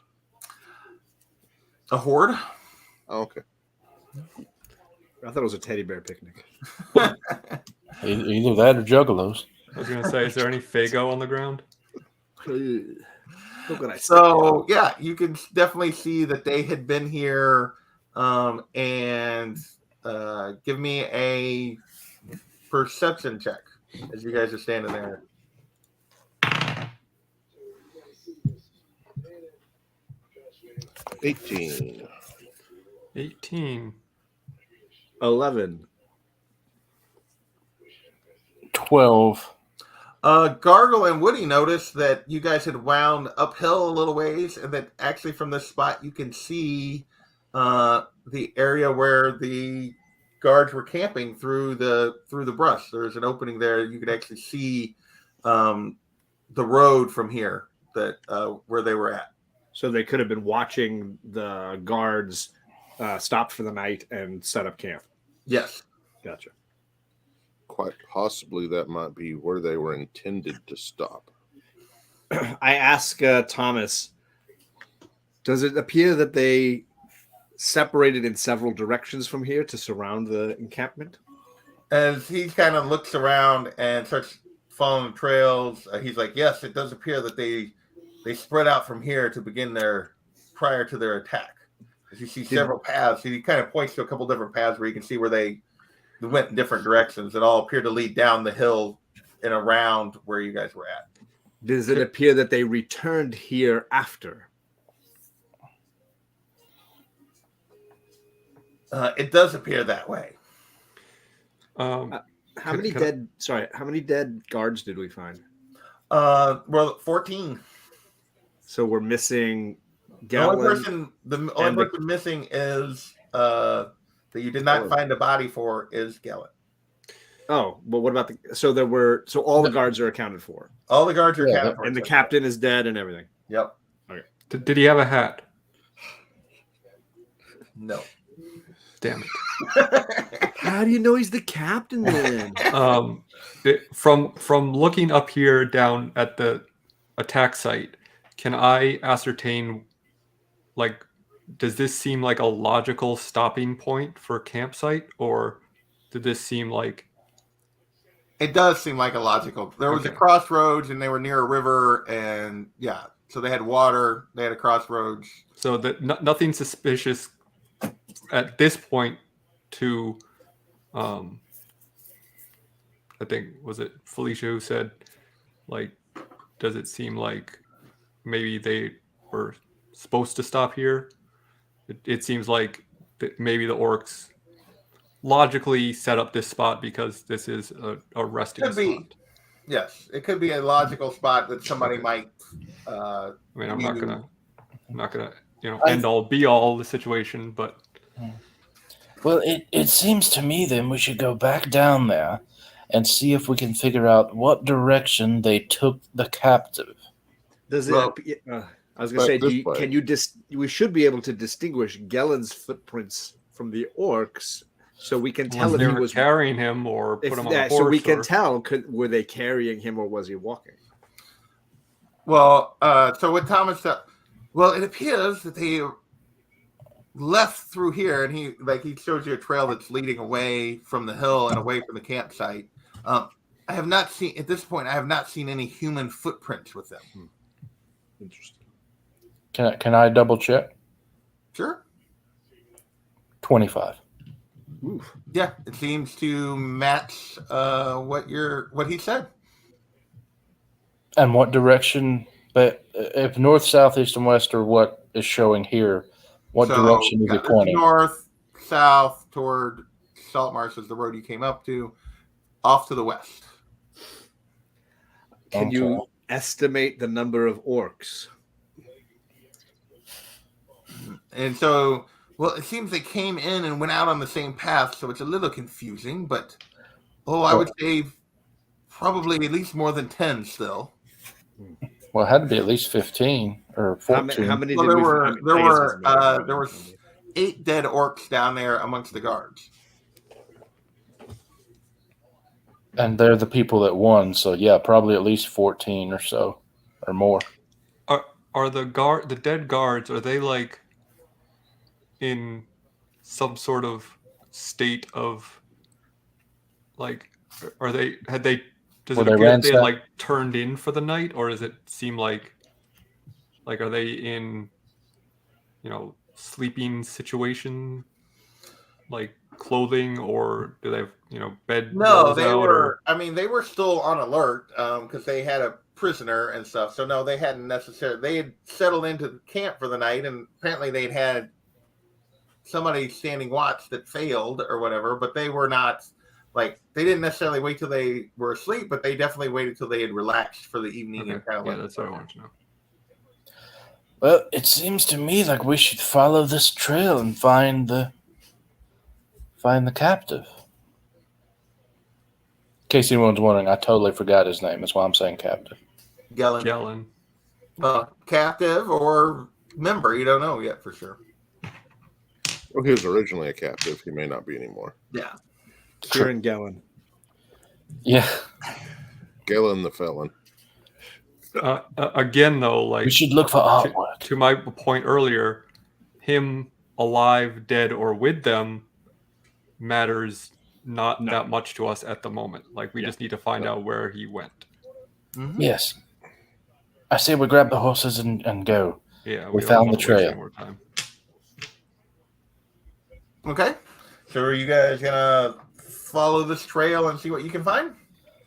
A horde. Oh, okay. I thought it was a teddy bear picnic. Either that or juggalos. I was gonna say, is there any Fago on the ground? Look what I So yeah, you can definitely see that they had been here, and give me a perception check as you guys are standing there. 18. 18. 11. 12. Gargle and Woody noticed that you guys had wound uphill a little ways, and that actually from this spot you can see the area where the guards were camping through the brush. There's an opening there. You could actually see the road from here that where they were at. So they could have been watching the guards stop for the night and set up camp. Yes. Gotcha. Quite possibly that might be where they were intended to stop. I ask Thomas, does it appear that they separated in several directions from here to surround the encampment? As he kind of looks around and starts following the trails, he's like, yes, it does appear that they spread out from here to begin prior to their attack. As you see several paths, he kind of points to a couple different paths where you can see where they went in different directions that all appear to lead down the hill and around where you guys were at. Does it appear that they returned here after? It does appear that way. How many dead guards did we find? Well, 14. So we're missing The only person missing is that you did not find a body for is Gellin. Oh, but what about so all the guards are accounted for. All the guards are accounted for. And the captain is dead and everything. Yep. Okay. Did he have a hat? No. Damn it. How do you know he's the captain then? From looking up here down at the attack site, can I ascertain, like, does this seem like a logical stopping point for a campsite, or did this seem like... It does seem like a logical. There was a crossroads, and they were near a river, and yeah, so they had water. They had a crossroads. So that nothing suspicious at this point. To, I think, was it Felicia who said, like, does it seem like maybe they were supposed to stop here? It seems like maybe the orcs logically set up this spot because this is a resting spot. Yes, it could be a logical spot that somebody might. I mean, I'm not gonna, end all be all the situation, but. Well, it seems to me then we should go back down there and see if we can figure out what direction they took the captive. Does it? I was going to say, we should be able to distinguish Gellin's footprints from the orcs, so we can tell if he was carrying him or put him on a horse. So we can tell, were they carrying him or was he walking? Well, so what Thomas said, it appears that they left through here, and he shows you a trail that's leading away from the hill and away from the campsite. I have not seen any human footprints with them. Interesting. Can I double check? Sure. 25. Oof. Yeah, it seems to match what he said. And what direction? But if north, south, east, and west are what is showing here, what direction is it pointing? North, south, toward Saltmarsh is the road you came up to, off to the west. Can you estimate the number of orcs? And so, it seems they came in and went out on the same path, so it's a little confusing, but, I would say probably at least more than 10 still. Well, it had to be at least 15 or 14. How many there were 8 dead orcs down there amongst the guards. And they're the people that won, so yeah, probably at least 14 or so, or more. Are the dead guards, are they like in some sort of state of like, are they does Were it they appear that they had ransacked? like turned in for the night, or does it seem like are they in sleeping situation, like clothing, or do they have bed No, rolls they out, or were. I mean, they were still on alert because they had a prisoner and stuff. So no, they hadn't necessarily. They had settled into the camp for the night, and apparently they'd had somebody standing watch that failed or whatever. But they were not like they didn't necessarily wait till they were asleep, but they definitely waited till they had relaxed for the evening okay. and kind of Yeah, that's what I wanted to know. Well, it seems to me like we should follow this trail and find the captive. In case anyone's wondering, I totally forgot his name. That's why I'm saying captive. Gellin. Captive or member, you don't know yet for sure. Well, he was originally a captive. He may not be anymore. Yeah. Kieran Gellin. Yeah. Galen the felon. Again, though, like We should look for artwork. to my point earlier, him alive, dead, or with them matters not that much to us at the moment. Like we just need to find out where he went. Mm-hmm. Yes. I say we grab the horses and go. Yeah, We don't found wanna the waste trail. any more time. Okay. So are you guys gonna follow this trail and see what you can find?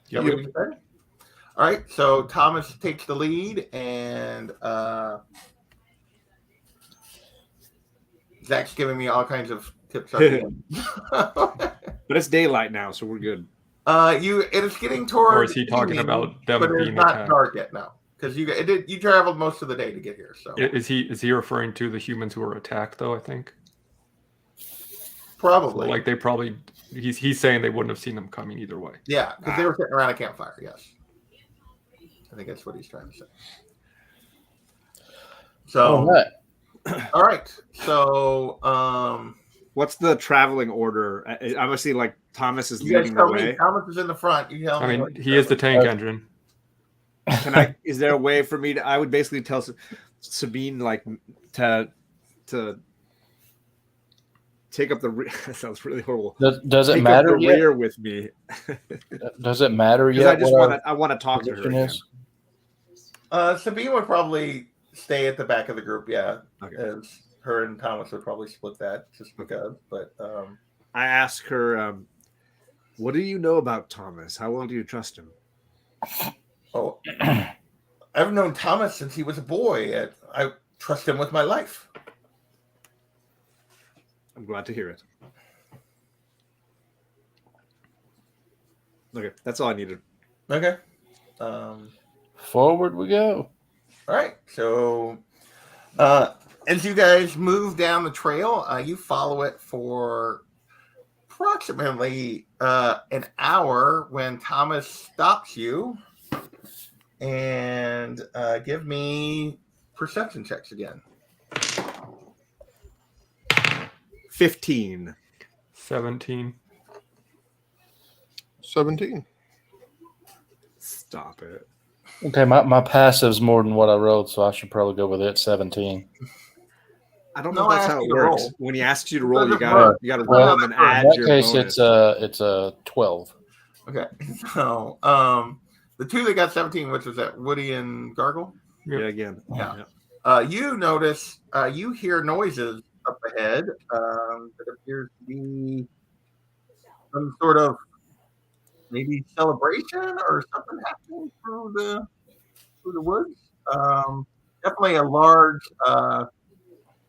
Yep. What you said? All right. So Thomas takes the lead, and Zach's giving me all kinds of tips. But it's daylight now, so we're good. It is getting towards. Or is he talking about them but it's being not attacked? dark yet now because you traveled most of the day to get here. So Is he referring to the humans who were attacked, though? I think probably like they probably he's saying they wouldn't have seen them coming either way. yeah, because they were sitting around a campfire. Yes, I think that's what he's trying to say. So all right. So what's the traveling order? Obviously, like Thomas is you guys leading the tell me. way. Thomas is in the front. You tell me. I mean, what he is the tank engine. Can I? Is there a way for me to? I would basically tell Sabine like to take up the. That sounds really horrible. Does it Take matter up the yet? rear with me. Does it matter Because yet? I just want to talk to her position again. is? Sabine would probably stay at the back of the group. Yeah, Okay. as her and Thomas would probably split that just because. But I ask her, what do you know about Thomas? How well do you trust him? oh, I've known Thomas since he was a boy. I trust him with my life. I'm glad to hear it. Okay, that's all I needed. Okay. Forward we go. All right. So, as you guys move down the trail, you follow it for approximately an hour when Thomas stops you. And give me perception checks again. 15. 17. 17. Stop it. Okay, my passive's more than what I rolled, so I should probably go with it. 17. I don't No, know if I that's asked how it you to works. roll. When he asks you to roll, doesn't you gotta work. roll them and In add In that your case, bonus. it's a 12. Okay. So, the two that got 17, which was that Woody and Gargle. Yeah, again. Yeah. You notice, you hear noises up ahead that appears to be some sort of maybe celebration or something happening through the woods. Definitely a large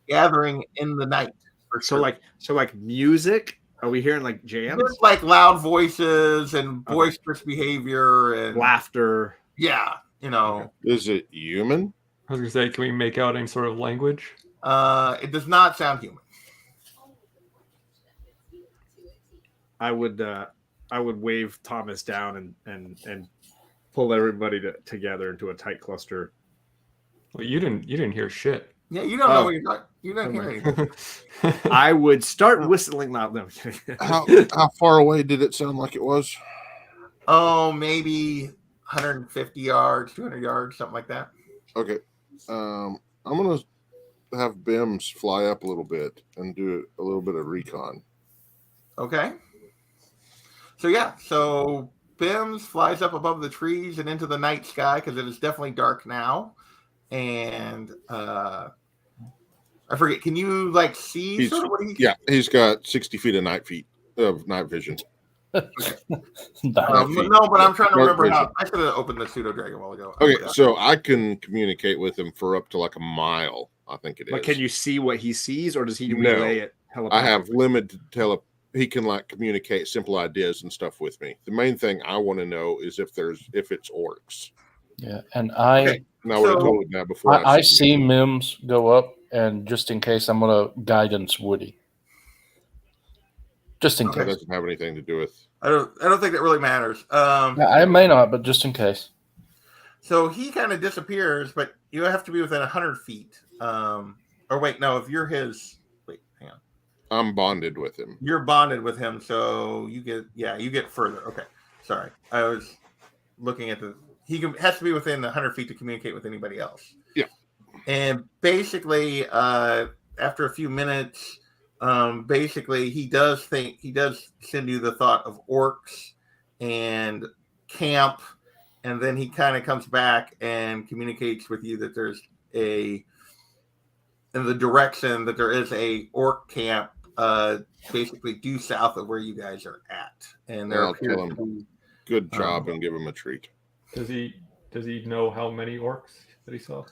gathering in the night. For So sure. like music. Are we hearing like jams? Just like loud voices and boisterous behavior and Laughter. yeah, Is it human? I was gonna say, can we make out any sort of language? it does not sound human. I would wave Thomas down and pull everybody together into a tight cluster. Well, you didn't hear shit. Yeah, you don't know what you're talking. You don't hear anything. I would start whistling loud. No, How far away did it sound like it was? Oh, maybe 150 yards, 200 yards, something like that. Okay. I'm gonna have Bims fly up a little bit and do a little bit of recon. Okay. So Bims flies up above the trees and into the night sky because it is definitely dark now. And I forget, can you like see? He's got 60 feet of night vision. No, but I'm trying to remember how. I should have opened the pseudo dragon a while ago. Okay, so I can communicate with him for up to like a mile. I think it is. But can you see what he sees, or does he No. relay it? I have limited he can like communicate simple ideas and stuff with me. The main thing I want to know is if it's orcs. Yeah, and I would have told him that before. I see Mims go up, and just in case, I'm gonna guidance Woody. Just in case. It doesn't have anything to do with. I don't think that really matters. I may not, but just in case. So he kind of disappears, but you have to be within 100 feet. Or wait, no, if you're his. Wait, hang on. I'm bonded with him. You're bonded with him, so you get further. Okay, sorry, I was looking at has to be within 100 feet to communicate with anybody else. Yeah, and basically, after a few minutes, basically he does send you the thought of orcs and camp, and then he kind of comes back and communicates with you that there's in the direction that there is a orc camp. Basically due south of where you guys are at, and I'll tell him good job and give him a treat. Does he know how many orcs that he saw?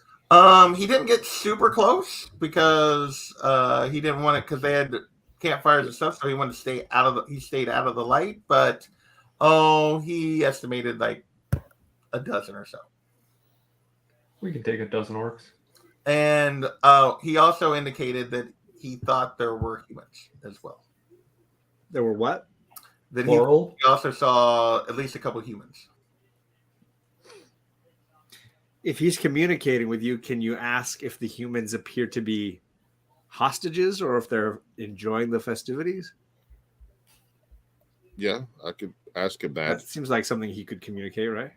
He didn't get super close because he didn't want it because they had campfires and stuff, so he wanted to stay he stayed out of the light, but he estimated like a dozen or so. We can take a dozen orcs. And he also indicated that he thought there were humans as well. There were what? That he also saw at least a couple humans. If he's communicating with you, can you ask if the humans appear to be hostages or if they're enjoying the festivities? Yeah, I could ask him that. That seems like something he could communicate, right?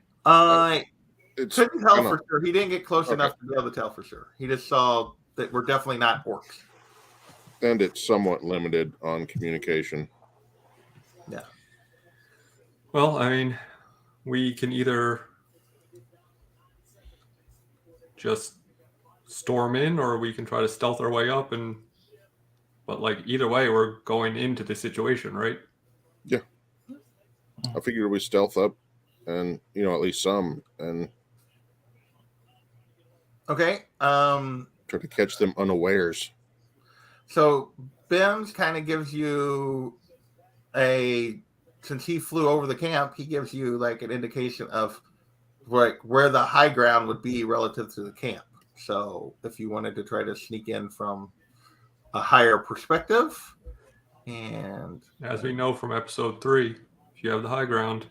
Couldn't tell for sure. He didn't get close enough to be able to tell for sure. He just saw that we're definitely not orcs. And it's somewhat limited on communication. Yeah. Well, I mean, we can either just storm in, or we can try to stealth our way up. But like either way, we're going into the situation, right? Yeah. I figured we stealth up, and at least some, and okay. Try to catch them unawares. So Bims kind of gives you since he flew over the camp, he gives you like an indication of like where the high ground would be relative to the camp. So if you wanted to try to sneak in from a higher perspective, and as we know from episode 3, if you have the high ground,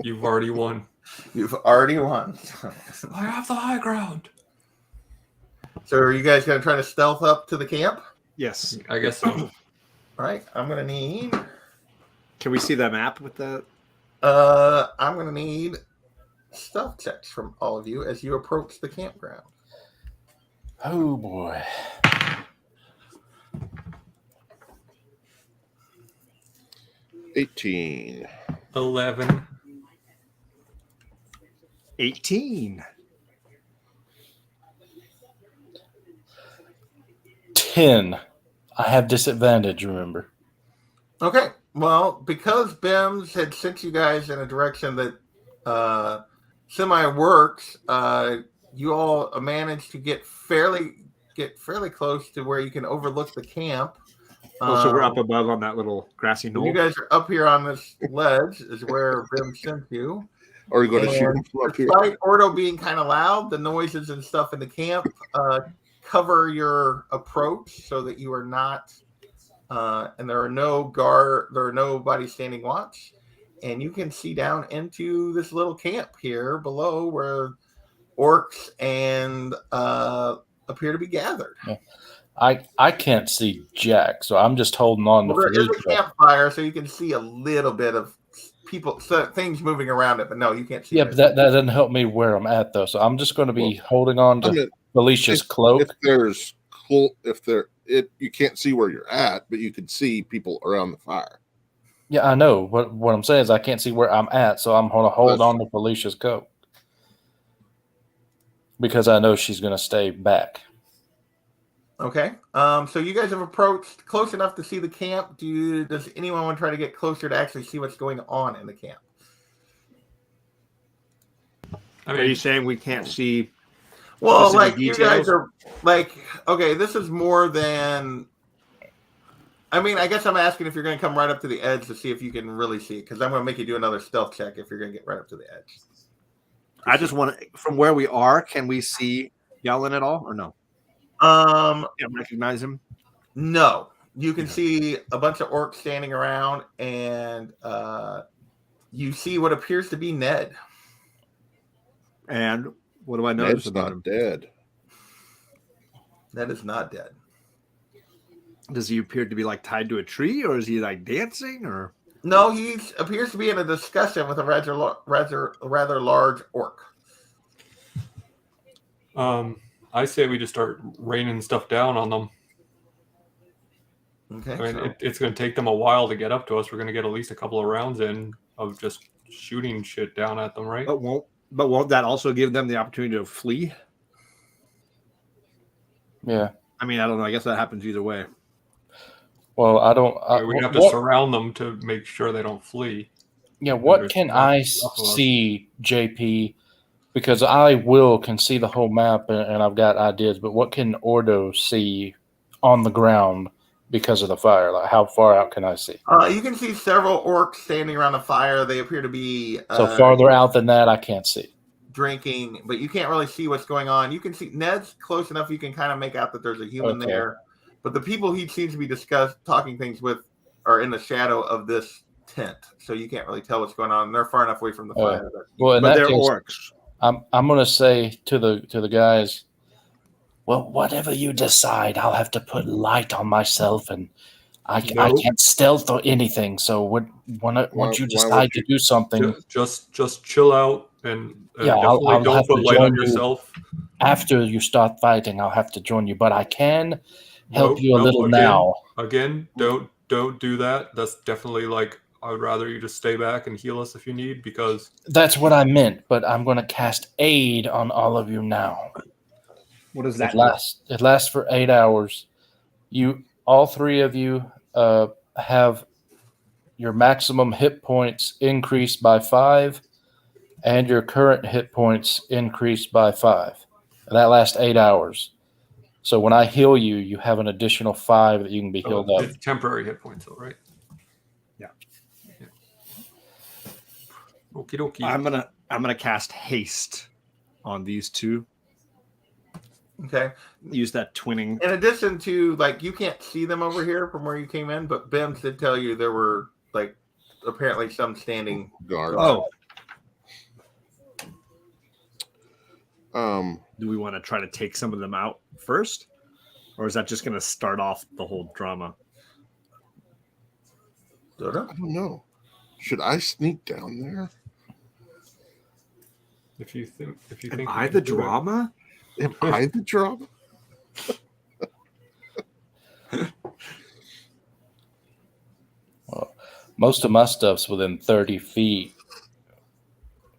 you've already won. You've already won. I have the high ground. So are you guys going to try to stealth up to the camp? Yes. I guess so. All right. I'm going to need... Can we see the map with the... I'm going to need stealth checks from all of you as you approach the campground. Oh, boy. 18. 11. 18. 10. I have disadvantage, remember. Okay. Well, because Bims had sent you guys in a direction that semi works, you all managed to get fairly close to where you can overlook the camp. So we're up above on that little grassy knoll. You guys are up here on this ledge is where Bim sent you. Are you going to shoot him up here? Despite Ordo being kind of loud, the noises and stuff in the camp cover your approach so that you are not, and there are nobody standing watch, and you can see down into this little camp here below where orcs and appear to be gathered. Yeah. I can't see jack, so I'm just holding on to there is a campfire, so you can see a little bit of things moving around it, but no, you can't see. Yeah, but that doesn't help me where I'm at, though. So I'm just going to be holding on to. Felicia's cloak. You can't see where you're at, but you can see people around the fire. Yeah, I know. What I'm saying is I can't see where I'm at, so I'm going to hold on to Felicia's coat because I know she's going to stay back. Okay. So you guys have approached close enough to see the camp. Does anyone want to try to get closer to actually see what's going on in the camp? I mean, are you saying we can't see? Well, like details? You guys are like, okay, this is more than. I mean, I guess I'm asking if you're going to come right up to the edge to see if you can really see it, because I'm going to make you do another stealth check if you're going to get right up to the edge. I just want to, from where we are, can we see Yellen at all or no? Can't recognize him. No, you can see a bunch of orcs standing around, and you see what appears to be Ned. And what do I notice about him? Dead. Ned is not dead. Does he appear to be like tied to a tree, or is he like dancing, or? No, he appears to be in a discussion with a rather large orc. I say we just start raining stuff down on them. Okay. I mean, it's going to take them a while to get up to us. We're going to get at least a couple of rounds in of just shooting shit down at them, right? But won't that also give them the opportunity to flee? Yeah. I mean, I don't know. I guess that happens either way. Well, I don't. We have to surround them to make sure they don't flee. Yeah. What can I see, JP? Because I can see the whole map and I've got ideas, but what can Ordo see on the ground because of the fire? Like, how far out can I see? You can see several orcs standing around the fire. They appear to be so farther out than that, I can't see. Drinking, but you can't really see what's going on. You can see Ned's close enough; you can kind of make out that there's a human there. But the people he seems to be talking things with are in the shadow of this tent, so you can't really tell what's going on. They're far enough away from the fire. But they're orcs. I'm going to say to the guys, well, whatever you decide, I'll have to put light on myself, and I can't stealth or anything. So once you decide to do something, just chill out and I'll don't put light on yourself. After you start fighting, I'll have to join you, but I can help you a little now. Again, don't do that. That's definitely like. I would rather you just stay back and heal us if you need, because... That's what I meant, but I'm going to cast aid on all of you now. What does that It lasts for 8 hours. All three of you have your maximum hit points increased by 5, and your current hit points increased by 5. And that lasts 8 hours. So when I heal you, you have an additional 5 that you can be healed up. It's temporary hit points, though, right? Okie dokie. I'm gonna cast haste on these two. Okay. Use that twinning. In addition to, like, you can't see them over here from where you came in, but Bims did tell you there were, like, apparently some standing guards. Oh. Do we want to try to take some of them out first, or is that just going to start off the whole drama? I don't know. Should I sneak down there? If you think, am I the drama? Am I the drama? Well, most of my stuff's within 30 feet.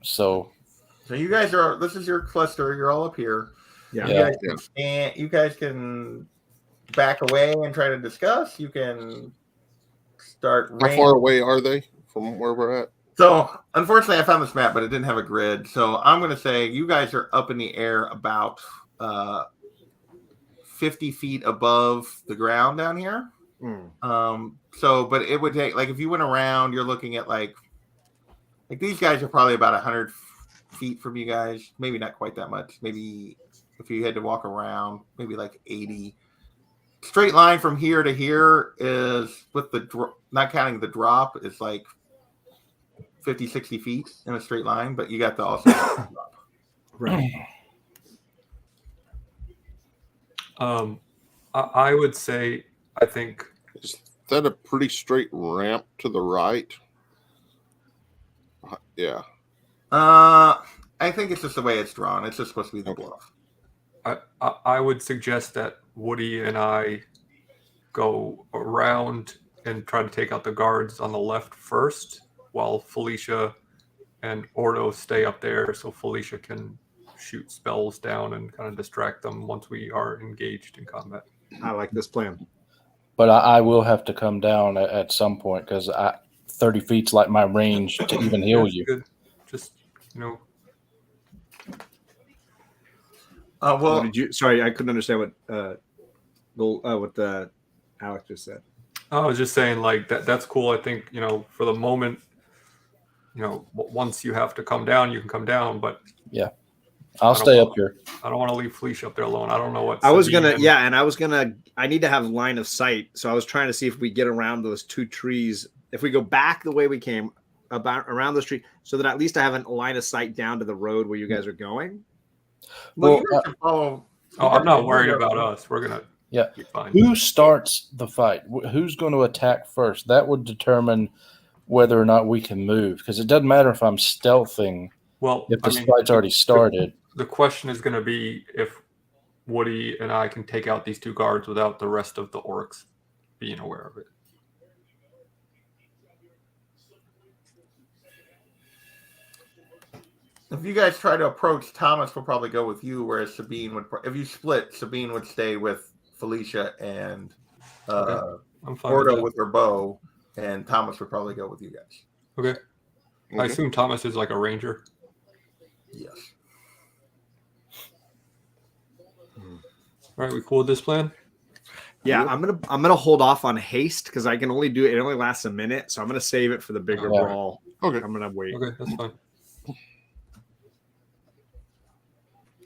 So you guys are. This is your cluster. You're all up here. Yeah. You guys can back away and try to discuss. You can start. How far away are they from where we're at? So, unfortunately, I found this map, but it didn't have a grid. So, I'm going to say you guys are up in the air about 50 feet above the ground down here. But it would take, like, if you went around, you're looking at, like these guys are probably about 100 feet from you guys. Maybe not quite that much. Maybe if you had to walk around, maybe like 80. Straight line from here to here is, with the not counting the drop, is like 50, 60 feet in a straight line, but you got the also drop. Right. I would say, I think... Is that a pretty straight ramp to the right? Yeah. I think it's just the way it's drawn. It's just supposed to be the bluff. I would suggest that Woody and I go around and try to take out the guards on the left first, while Felicia and Ordo stay up there so Felicia can shoot spells down and kind of distract them once we are engaged in combat. I like this plan. But I will have to come down at some point because 30 feet's like my range to even heal That's you. good. Just, you know. What Well, did you? Sorry, I couldn't understand what Alex just said. I was just saying, like, that's cool. I think, you know, for the moment, you know, once you have to come down, you can come down, but I'll stay up here. I don't want to leave Felicia up there alone. I don't know what I was Sabine gonna, and- yeah, and I need to have line of sight. So I was trying to see if we get around those two trees. If we go back the way we came, around the street, so that at least I have a line of sight down to the road where you guys are going. well, Well, you guys can follow. Oh, I'm not worried about us. We're gonna be fine. Who starts the fight? Who's going to attack first? That would determine whether or not we can move. Because it doesn't matter if I'm stealthing Well, if the fight's already started. The question is going to be if Woody and I can take out these two guards without the rest of the orcs being aware of it. If you guys try to approach, Thomas will probably go with you, whereas Sabine would. If you split, Sabine would stay with Felicia and I'm fine Ordo with with her bow, and Thomas would probably go with you guys. that. Okay. I assume Thomas is like a ranger. Yes. All right, we cool with this plan? Yeah, I'm gonna hold off on haste because I can only do it. It only lasts a minute, so I'm gonna save it for the bigger Yeah. brawl. Okay. I'm gonna wait. Okay, that's fine.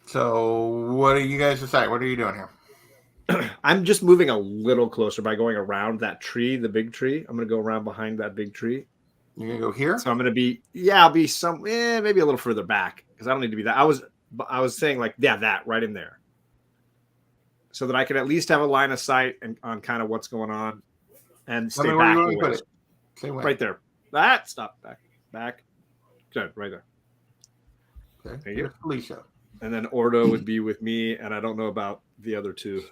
So, what do you guys decide? What are you doing here? I'm just moving a little closer by going around that tree, the big tree. I'm gonna go around behind that big tree. You're gonna go here. So I'm gonna be, I'll be maybe a little further back because I don't need to be that. I was saying like, that right in there, so that I can at least have a line of sight and on kind of what's going on, and stay Where back you a want to put ways. it? Say when. Right there. Stop back. Good, right there. Okay. Thank you. Here's Felicia. And then Ordo would be with me, and I don't know about the other two.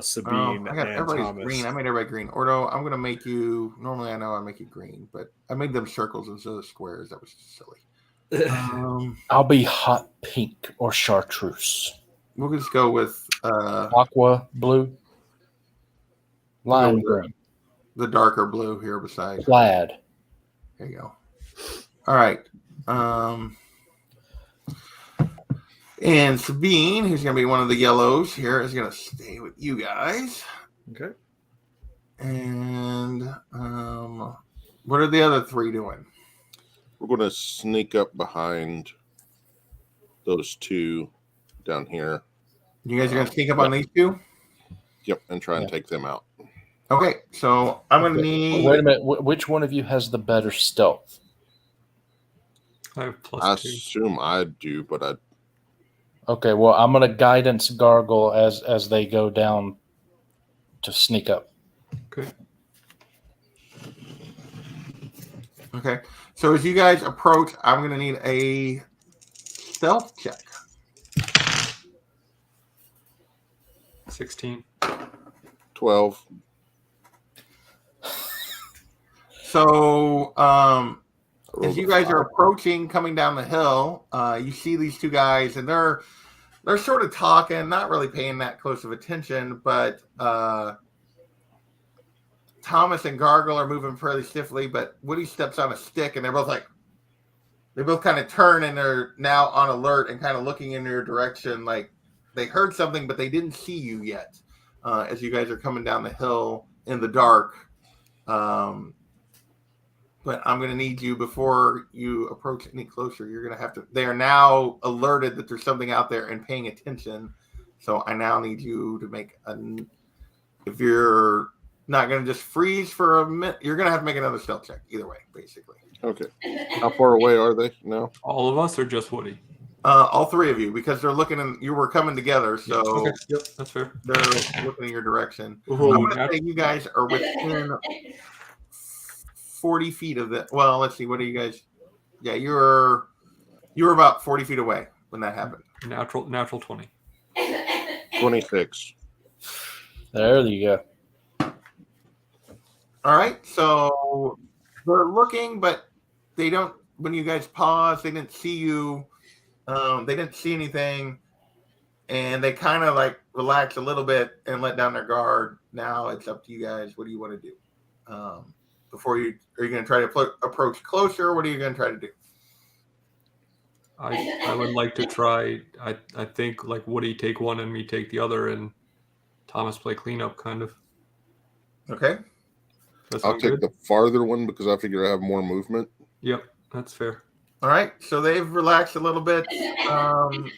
Sabine I got and everybody's Thomas. green. I made everybody green. Ordo, I'm gonna make you. Normally, I know I make you green, but I made them circles instead of squares. That was silly. I'll be hot pink or chartreuse. We'll just go with Aqua blue. Lime green. the darker blue here beside. Plaid. There you go. All right. And Sabine, who's going to be one of the yellows here, is going to stay with you guys. Okay. And what are the other three doing? We're going to sneak up behind those two down here. You guys are going to sneak up on these two? Yep, and try and take them out. Okay, so I'm going to need. Wait a minute. Which one of you has the better stealth? I have +2. I assume I do, but I Okay, well, I'm going to guidance gargle as they go down to sneak up. Okay. Okay, so as you guys approach, I'm going to need a stealth check. 16. 12. So, rolled as you a guys are 5. approaching, coming down the hill, you see these two guys, and they're sort of talking, not really paying that close of attention, but Thomas and Gargle are moving fairly stiffly, but Woody steps on a stick, and they're both they both kind of turn, and they're now on alert and kind of looking in your direction, like they heard something, but they didn't see you yet. As you guys are coming down the hill in the dark. But I'm going to need you before you approach any closer. You're going to have to. They are now alerted that there's something out there and paying attention. So I now need you to make if you're not going to just freeze for a minute, you're going to have to make another stealth check. Either way, basically. Okay. How far away are they now? All of us or just Woody? All three of you, because they're looking and you were coming together. So Okay. Yep, that's fair. they're looking in your direction. Ooh, I'm going to say you guys are within 40 feet of it. Well, let's see. What are you guys? Yeah, you were about 40 feet away when that happened. Natural 20. 26. There you go. All right, so they're looking, but they don't. When you guys pause, they didn't see you. They didn't see anything, and they kind of like relax a little bit and let down their guard. Now it's up to you guys. What do you want to do? Before you are you going to try to approach closer? What are you going to try to do? I would like to try. I think like Woody take one and me take the other, and Thomas play cleanup kind of. Okay. I'll take the farther one because I figure I have more movement. Yep, that's fair. All right, so they've relaxed a little bit. I'm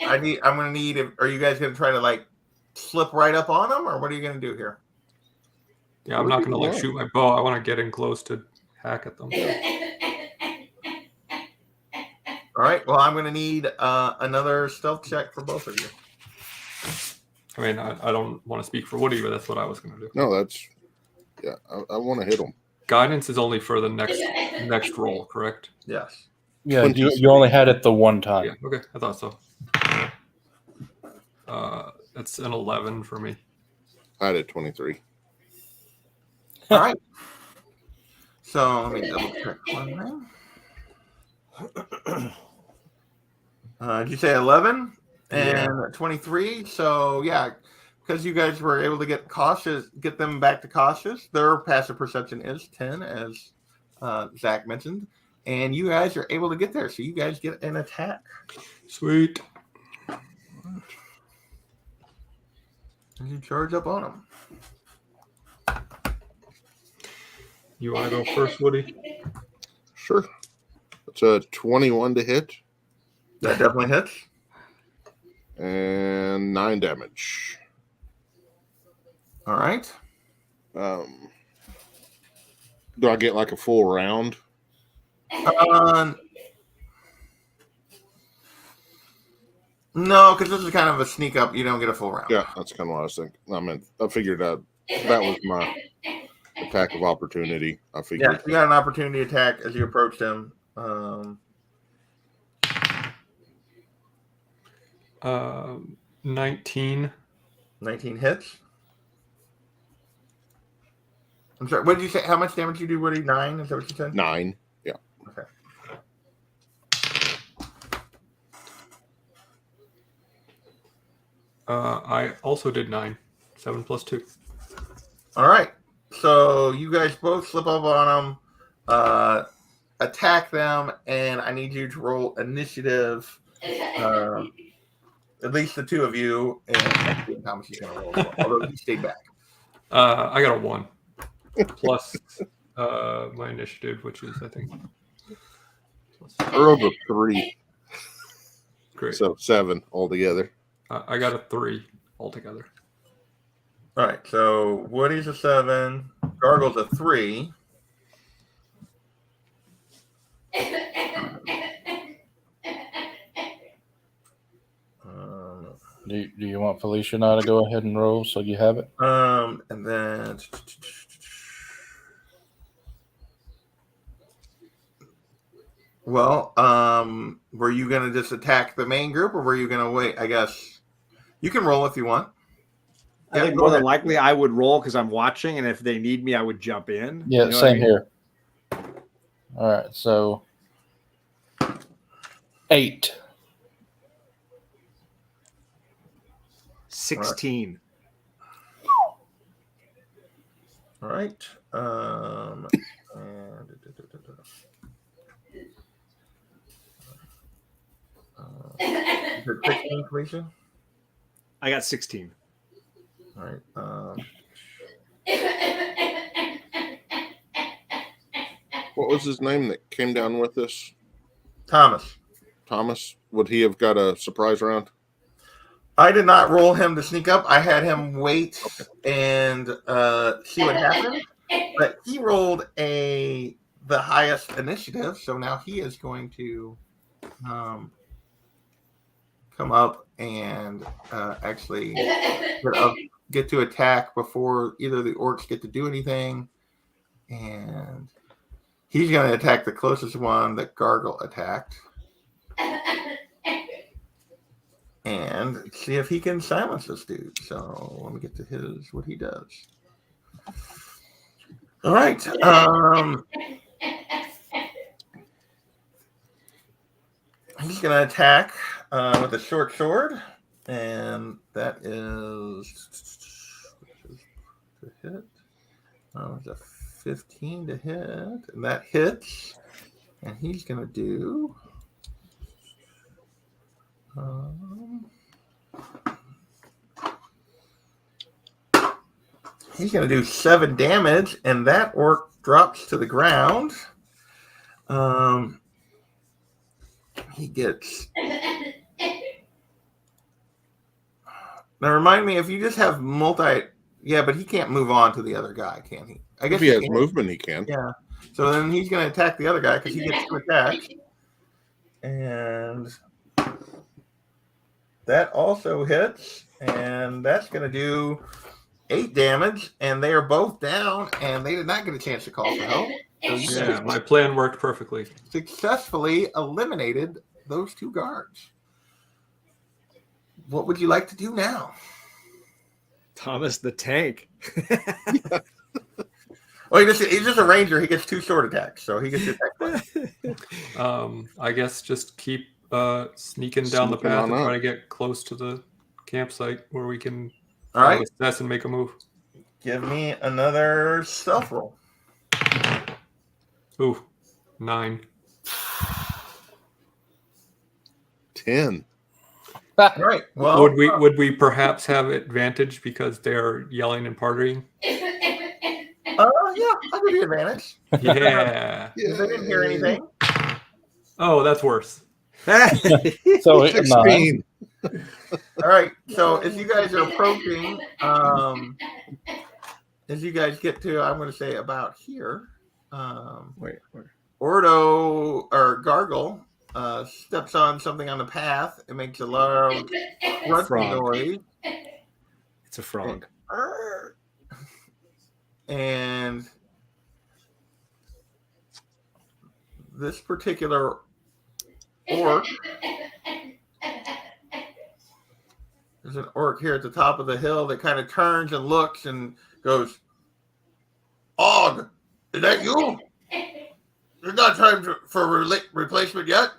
gonna need. Are you guys gonna try to like slip right up on them, or what are you gonna do here? Yeah, I'm not gonna like shoot my bow. I want to get in close to hack at them. All right. Well, I'm gonna need another stealth check for both of you. I mean, I don't want to speak for Woody, but that's what I was gonna do. No, that's I want to hit them. Guidance is only for the next roll, correct? Yes. Yeah, you only had it the one time. Yeah. Okay, I thought so. That's an 11 for me. I had it 23. All right. So let me double check one thing. Did you say 11 and 23? So yeah, because you guys were able to get them back to cautious. Their passive perception is 10, as Zach mentioned, and you guys are able to get there. So you guys get an attack. Sweet. And you charge up on them. You want to go first, Woody? Sure. It's a 21 to hit. That definitely hits. And 9 damage. All right. Do I get like a full round? No, because this is kind of a sneak up. You don't get a full round. Yeah, that's kind of what I was thinking. I mean, I figured that was my attack of opportunity. I figured. Yeah, you got an opportunity attack as you approached him. 19. 19 hits. I'm sorry. What did you say? How much damage you do, Woody? 9? Is that what you said? 9. Yeah. Okay. I also did 9. 7 plus 2. All right. So you guys both slip up on them, attack them, and I need you to roll initiative. At least the two of you, and Thomas is going to roll, although he stayed back. I got a 1 plus my initiative, which is I think. I rolled a 3. Great. So 7 altogether. I got a 3 altogether. All right. So Woody's a 7, Gargle's a 3. Do you want Felicia and I to go ahead and roll so you have it? And then were you gonna just attack the main group, or were you gonna wait? I guess you can roll if you want. I think more than likely I would roll because I'm watching, and if they need me, I would jump in. Yeah, you know same here. All right, so 8. 16. All right. Is it 16, Felicia? I got 16. All right. What was his name that came down with us? Thomas. Thomas? Would he have got a surprise round? I did not roll him to sneak up. I had him wait and see what happened. But he rolled the highest initiative, so now he is going to come up and actually get to attack before either the orcs get to do anything. And he's going to attack the closest one that Gargle attacked. and see if he can silence this dude. So let me get to what he does. All right. He's going to attack with a short sword, and that is to hit. It's a 15 to hit, and that hits. And he's going to do. He's going to do 7 damage, and that orc drops to the ground. He gets. Now, remind me, if you just have yeah, but he can't move on to the other guy, can he? I guess if he has movement, he can. Yeah. So then he's going to attack the other guy because he gets 2 attacks. And that also hits, and that's going to do 8 damage, and they are both down, and they did not get a chance to call for help. So Yeah, my plan worked perfectly. Successfully eliminated those 2 guards. What would you like to do now? Thomas the Tank. Well, he's just a ranger. He gets 2 sword attacks, so he gets to attack twice. I guess just keep sneaking down the Sneaking path on and up. try to get close to the campsite where we can All right. assess and make a move. Give me another stealth roll. Ooh, 9. 10. All right. Well, would we perhaps have advantage because they're yelling and partying? Yeah, I'll give you advantage. Yeah. Because I didn't hear anything. Oh, that's worse. So 16. All right. So as you guys are approaching, as you guys get to, I'm going to say about here. Wait. Ordo or Gargle steps on something on the path. It makes a loud grunting Frog. noise. It's a frog. And this particular orc, there's an orc here at the top of the hill that kind of turns and looks and goes, Og, is that you? There's not time for replacement yet.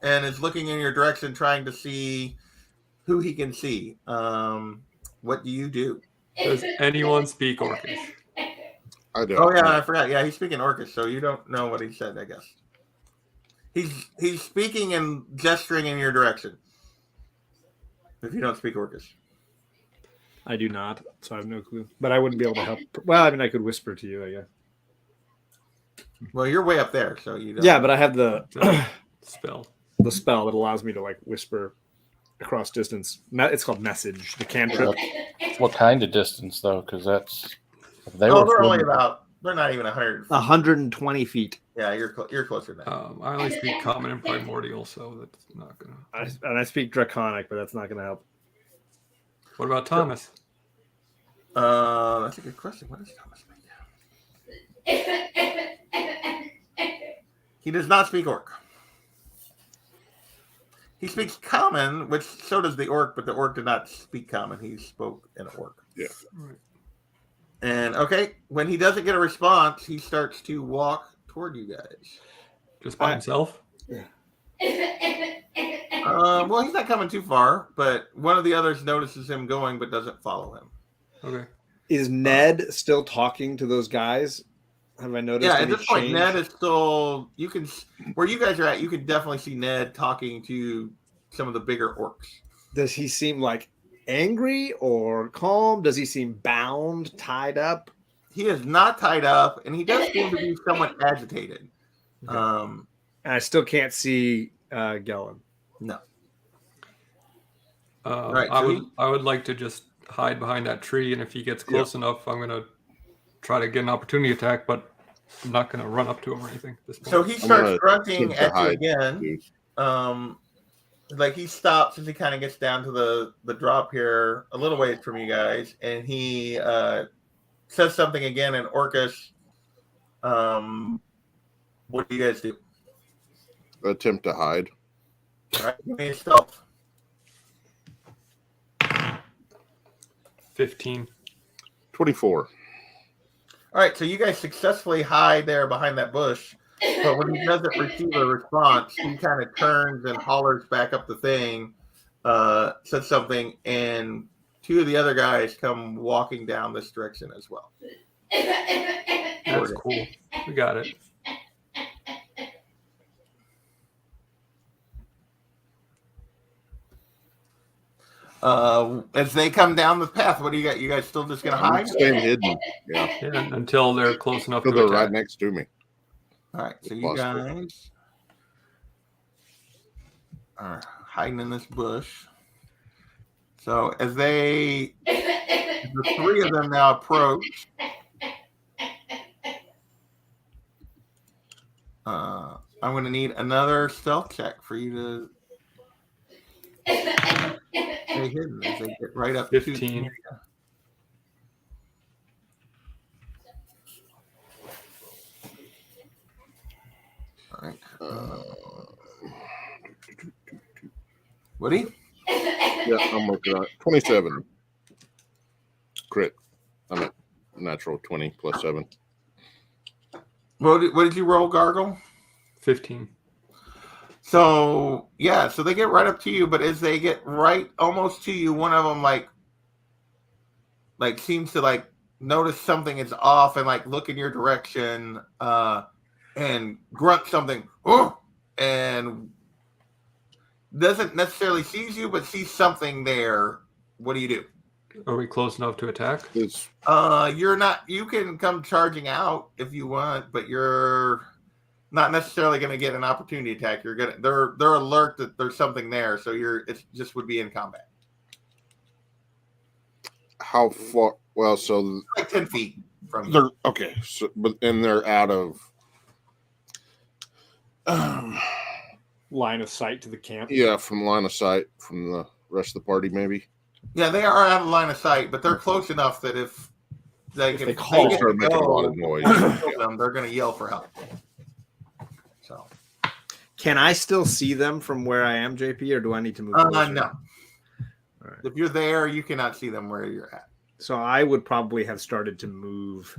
And is looking in your direction, trying to see who he can see. What do you do? Does anyone speak Orcish? I don't. Oh, yeah, I forgot. Yeah, he's speaking Orcish, so you don't know what he said, I guess. He's speaking and gesturing in your direction. If you don't speak Orcish. I do not, so I have no clue. But I wouldn't be able to help. Well, I mean, I could whisper to you, I guess. Well, you're way up there, so you don't. Yeah, but I have the Spell. the spell that allows me to like whisper across distance. It's called message. The cantrip. what kind of distance though? Because that's if they Oh, were they're only flipping- about. They're not even 100. 120 feet. Yeah, you're closer than that. I only speak Common and Primordial, so that's not gonna. I speak Draconic, but that's not going to help. What about Thomas? That's a good question. What does Thomas make? He does not speak Orc. He speaks Common, which so does the Orc, but the Orc did not speak Common. He spoke in Orc. Yeah. Right. And okay, when he doesn't get a response, he starts to walk toward you guys. Just by himself? Well, he's not coming too far, but one of the others notices him going, but doesn't follow him. Okay. Is Ned still talking to those guys? Have I noticed? Yeah, at any this point, change? Ned is still. You can where you guys are at. You can definitely see Ned talking to some of the bigger orcs. Does he seem like angry or calm? Does he seem bound, tied up? He is not tied up, and he does seem to be somewhat agitated. Okay. And I still can't see Gellin. No. Right, I would like to just hide behind that tree, and if he gets close enough, I'm gonna try to get an opportunity attack, but I'm not gonna run up to him or anything at this point. So he starts grunting attempt to at you hide, again. dude. Like he stops as he kind of gets down to the drop here, a little ways from you guys, and he says something again in Orcish. What do you guys do? Attempt to hide. All right, give me a stealth. 15. 24. All right, so you guys successfully hide there behind that bush, but when he doesn't receive a response, he kind of turns and hollers back up the thing, says something, and two of the other guys come walking down this direction as well. That's cool. We got it. As they come down the path, what do you got? You guys still just gonna I'm hide? staying hidden. Yeah. Yeah, until they're close enough So to they're attack. right next to me. All right, so you Possible. guys are hiding in this bush. So as the three of them now approach, I'm going to need another stealth check for you to stay hidden as they get right up 15. to. All right. Woody? Yeah, I'm working on it. 27. Crit. I'm at natural 20 plus 7. What did you roll, Gargle? 15. So yeah, so they get right up to you, but as they get right almost to you, one of them like seems to like notice something is off and like look in your direction and grunt something, oh, and doesn't necessarily sees you, but sees something there. What do you do? Are we close enough to attack? It's You're not. You can come charging out if you want, but you're not necessarily going to get an opportunity attack. You're gonna. They're alert that there's something there, so it just would be in combat. how far? Well, so Like 10 feet from you. they're okay. So, but and they're out of. Line of sight to the camp. Yeah, from line of sight from the rest of the party, maybe. Yeah, they are out of line of sight, but they're close enough that if they they call, get Start to making a lot of go, noise. kill them, they're going to yell for help. So, Can I still see them from where I am, JP, or do I need to move closer? no. All right. If you're there, you cannot see them where you're at. So I would probably have started to move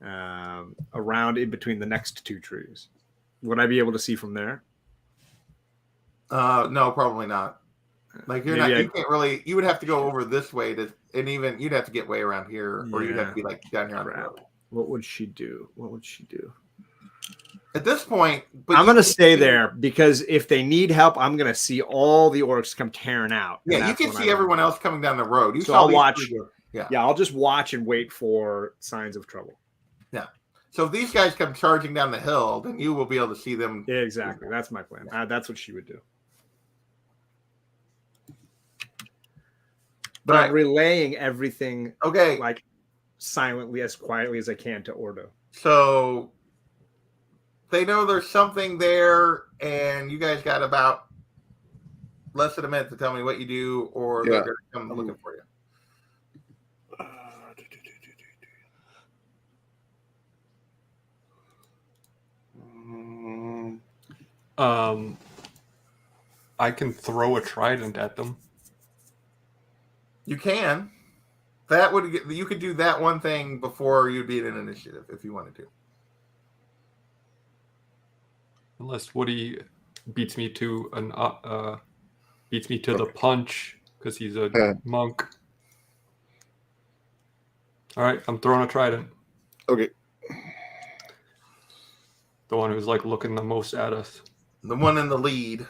around in between the next two trees. Would I be able to see from there? No, probably not. Like you're Maybe not. You can't really. You would have to go over this way to, and even you'd have to get way around here, or you'd have to Yeah. be like down here on the Crap. road. What would she do? What would she do? At this point, but I'm you going to can stay see- there because if they need help, I'm going to see all the orcs come tearing out. and Yeah, you that's can when see I everyone run. else coming down the road. You So saw I'll these watch. three go- Yeah. Yeah, I'll just watch and wait for signs of trouble. So if these guys come charging down the hill, then you will be able to see them. Yeah, exactly. That's my plan. That's what she would do. But Right. I'm relaying everything Okay, like silently, as quietly as I can to Ordo. so they know there's something there, and you guys got about less than a minute to tell me what you do, or they're Yeah. going to come looking for you. I can throw a trident at them. You can. That would get, you could do that one thing before you'd be in an initiative if you wanted to. Unless Woody beats me to the punch because he's a monk. All right, I'm throwing a trident. Okay. The one who's like looking the most at us. The one in the lead.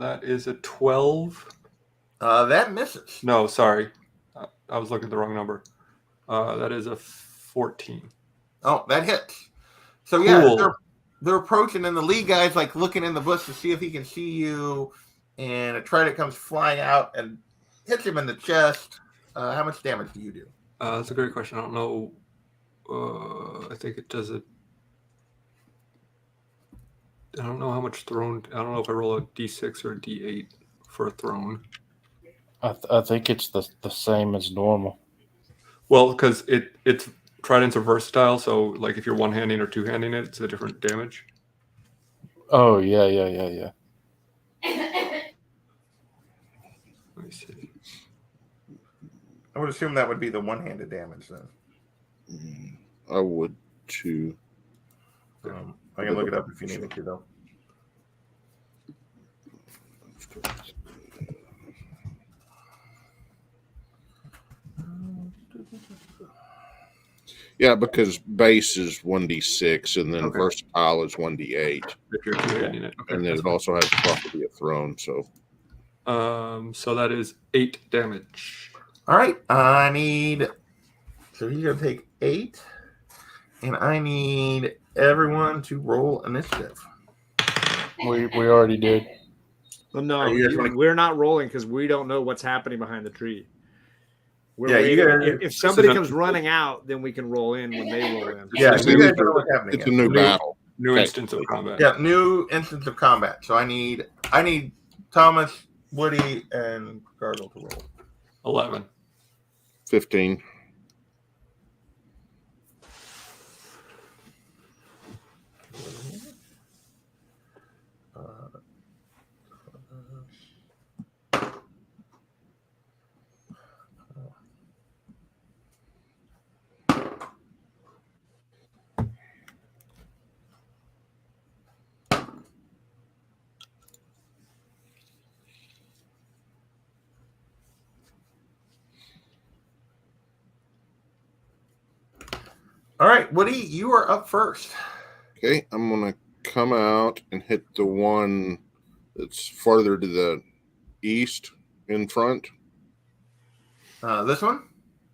That is a 12. That misses. No, sorry, I was looking at the wrong number. That is a 14. Oh, that hits. So yeah, Cool. they're approaching, and the lead guy's like looking in the bush to see if he can see you, and a trident comes flying out and hits him in the chest. How much damage do you do? That's a great question. I don't know. I think it does it. I don't know how much thrown. I don't know if I roll a d6 or a d8 for a thrown. I think it's the same as normal. Well, because it's tridents are versatile, so like if you're one-handing or two-handing it, it's a different damage. Oh yeah. I would assume that would be the one-handed damage then. I would too. I can look it up if you need me to, though. Yeah, because base is 1d6 and then Okay. versatile is 1d8. If you're two-handing it. Okay, And then that's it also has the property of thrown. So fine. So that is 8 damage. All right. I need. So he's going to take 8. And I need everyone to roll initiative. We already did. Well, no, Are you guys wanna- we're not rolling because we don't know what's happening behind the tree. We're Yeah, you waiting. guys- If somebody an- comes running out, then we can roll in when they roll in. Yeah, It's you a guys new- know what's happening. it's a yet. new battle. New Okay. instance of combat. Yeah, new instance of combat. So I need Thomas, Woody, and Gargle to roll. 11. 15. All right, Woody, you are up first. Okay, I'm gonna come out and hit the one that's farther to the east in front. This one?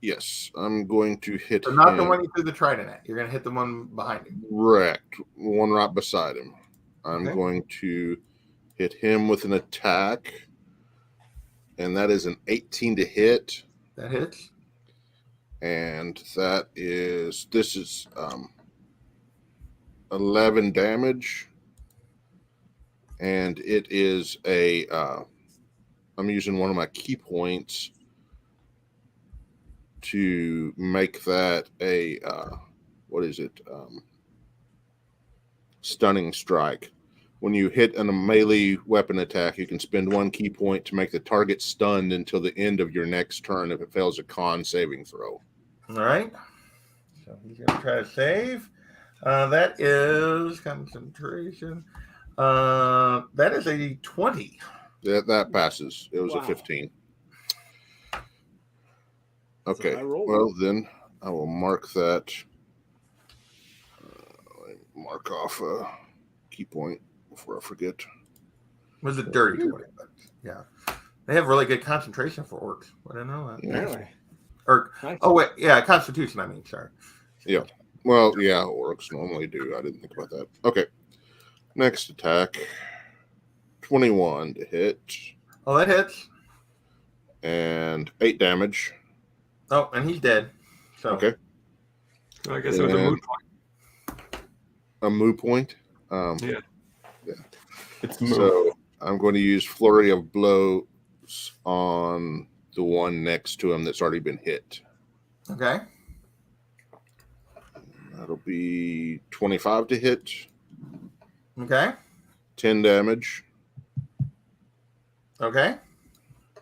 Yes, I'm going to hit So not the him. one you threw the trident at. You're going to hit the one behind him. Correct. One right beside him. I'm Okay. going to hit him with an attack, and that is an 18 to hit, That hits. and this is 11 damage, and it is I'm using one of my key points to make that a stunning strike. When you hit a melee weapon attack, you can spend 1 key point to make the target stunned until the end of your next turn if it fails a con saving throw. All right. So he's going to try to save. That is concentration. That is a 20. That passes. It was a Wow. 15. Okay. I rolled Well, then I will mark that. Mark off a key point before I forget. It was a dirty 20. But yeah. They have really good concentration for orcs. I didn't know that. Yeah. Apparently. Or, Nice. oh, wait. Yeah, constitution, I mean. Sorry. Well, yeah, orcs normally do. I didn't think about that. Okay. Next attack. 21 to hit. Oh, that hits. And 8 damage. Oh, and he's dead. So Okay. I guess it was a Yeah. moot point. A moo point. It's moot. So I'm going to use Flurry of Blows on the one next to him that's already been hit. Okay. That'll be 25 to hit, Okay. 10 damage, Okay.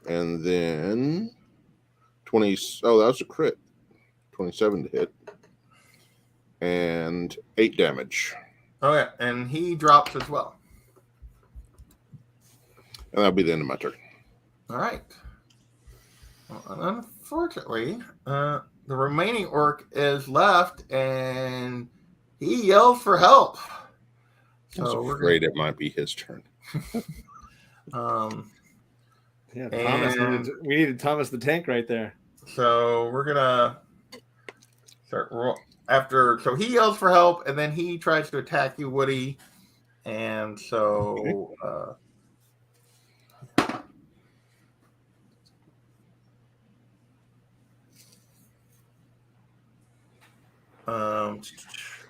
and then 20. Oh, that was a crit. 27 to hit, and 8 damage. Okay. And he drops as well. And that'll be the end of my turn. All right. Well, unfortunately, the remaining orc is left, and he yells for help. I was So we're afraid it might be his turn. gonna, Yeah, Thomas we needed Thomas the tank right there. so we're gonna start after. So he yells for help, and then he tries to attack you, Woody. And so,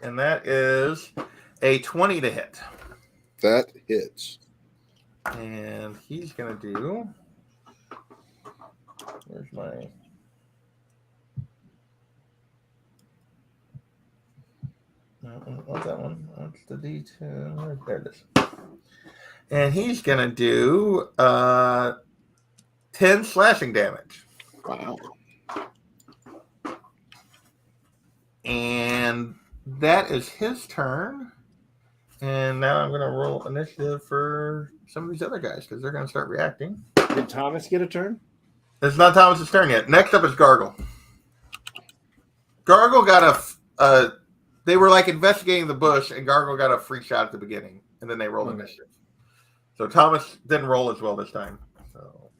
and that is a 20 to hit. That hits. And he's going to do. Where's my. What's that one? That's the D2. There it is. And he's going to do 10 slashing damage. Wow. And that is his turn. And now I'm going to roll initiative for some of these other guys because they're going to start reacting. Did Thomas get a turn? It's not Thomas's turn yet. Next up is Gargle. Gargle got they were like investigating the bush, and Gargle got a free shot at the beginning, and then they rolled initiative. So Thomas didn't roll as well this time. So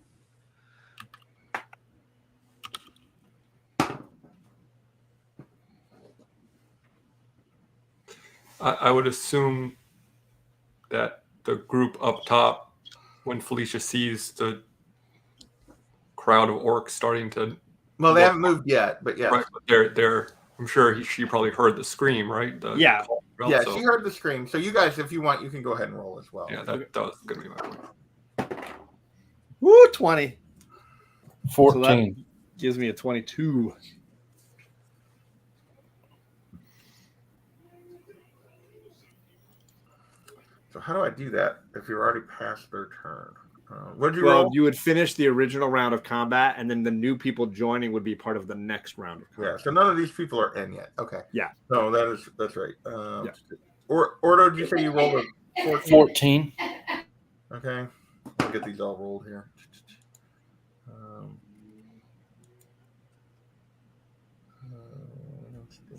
I would assume that the group up top, when Felicia sees the crowd of orcs starting to, well, they haven't moved yet, but yeah, right, but they're. I'm sure she probably heard the scream, right? Yeah. Yeah, she heard the scream. So you guys, if you want, you can go ahead and roll as well. Yeah, that was going to be my point. Woo, 20. 14. So that gives me a 22. So how do I do that if you're already past their turn? What did you roll? You would finish the original round of combat, and then the new people joining would be part of the next round of combat. Yeah, so none of these people are in yet. Okay. Yeah. No, that's right. Yeah. Ordo, did you say you rolled a 14? 14. Okay. I'll get these all rolled here. Let's do.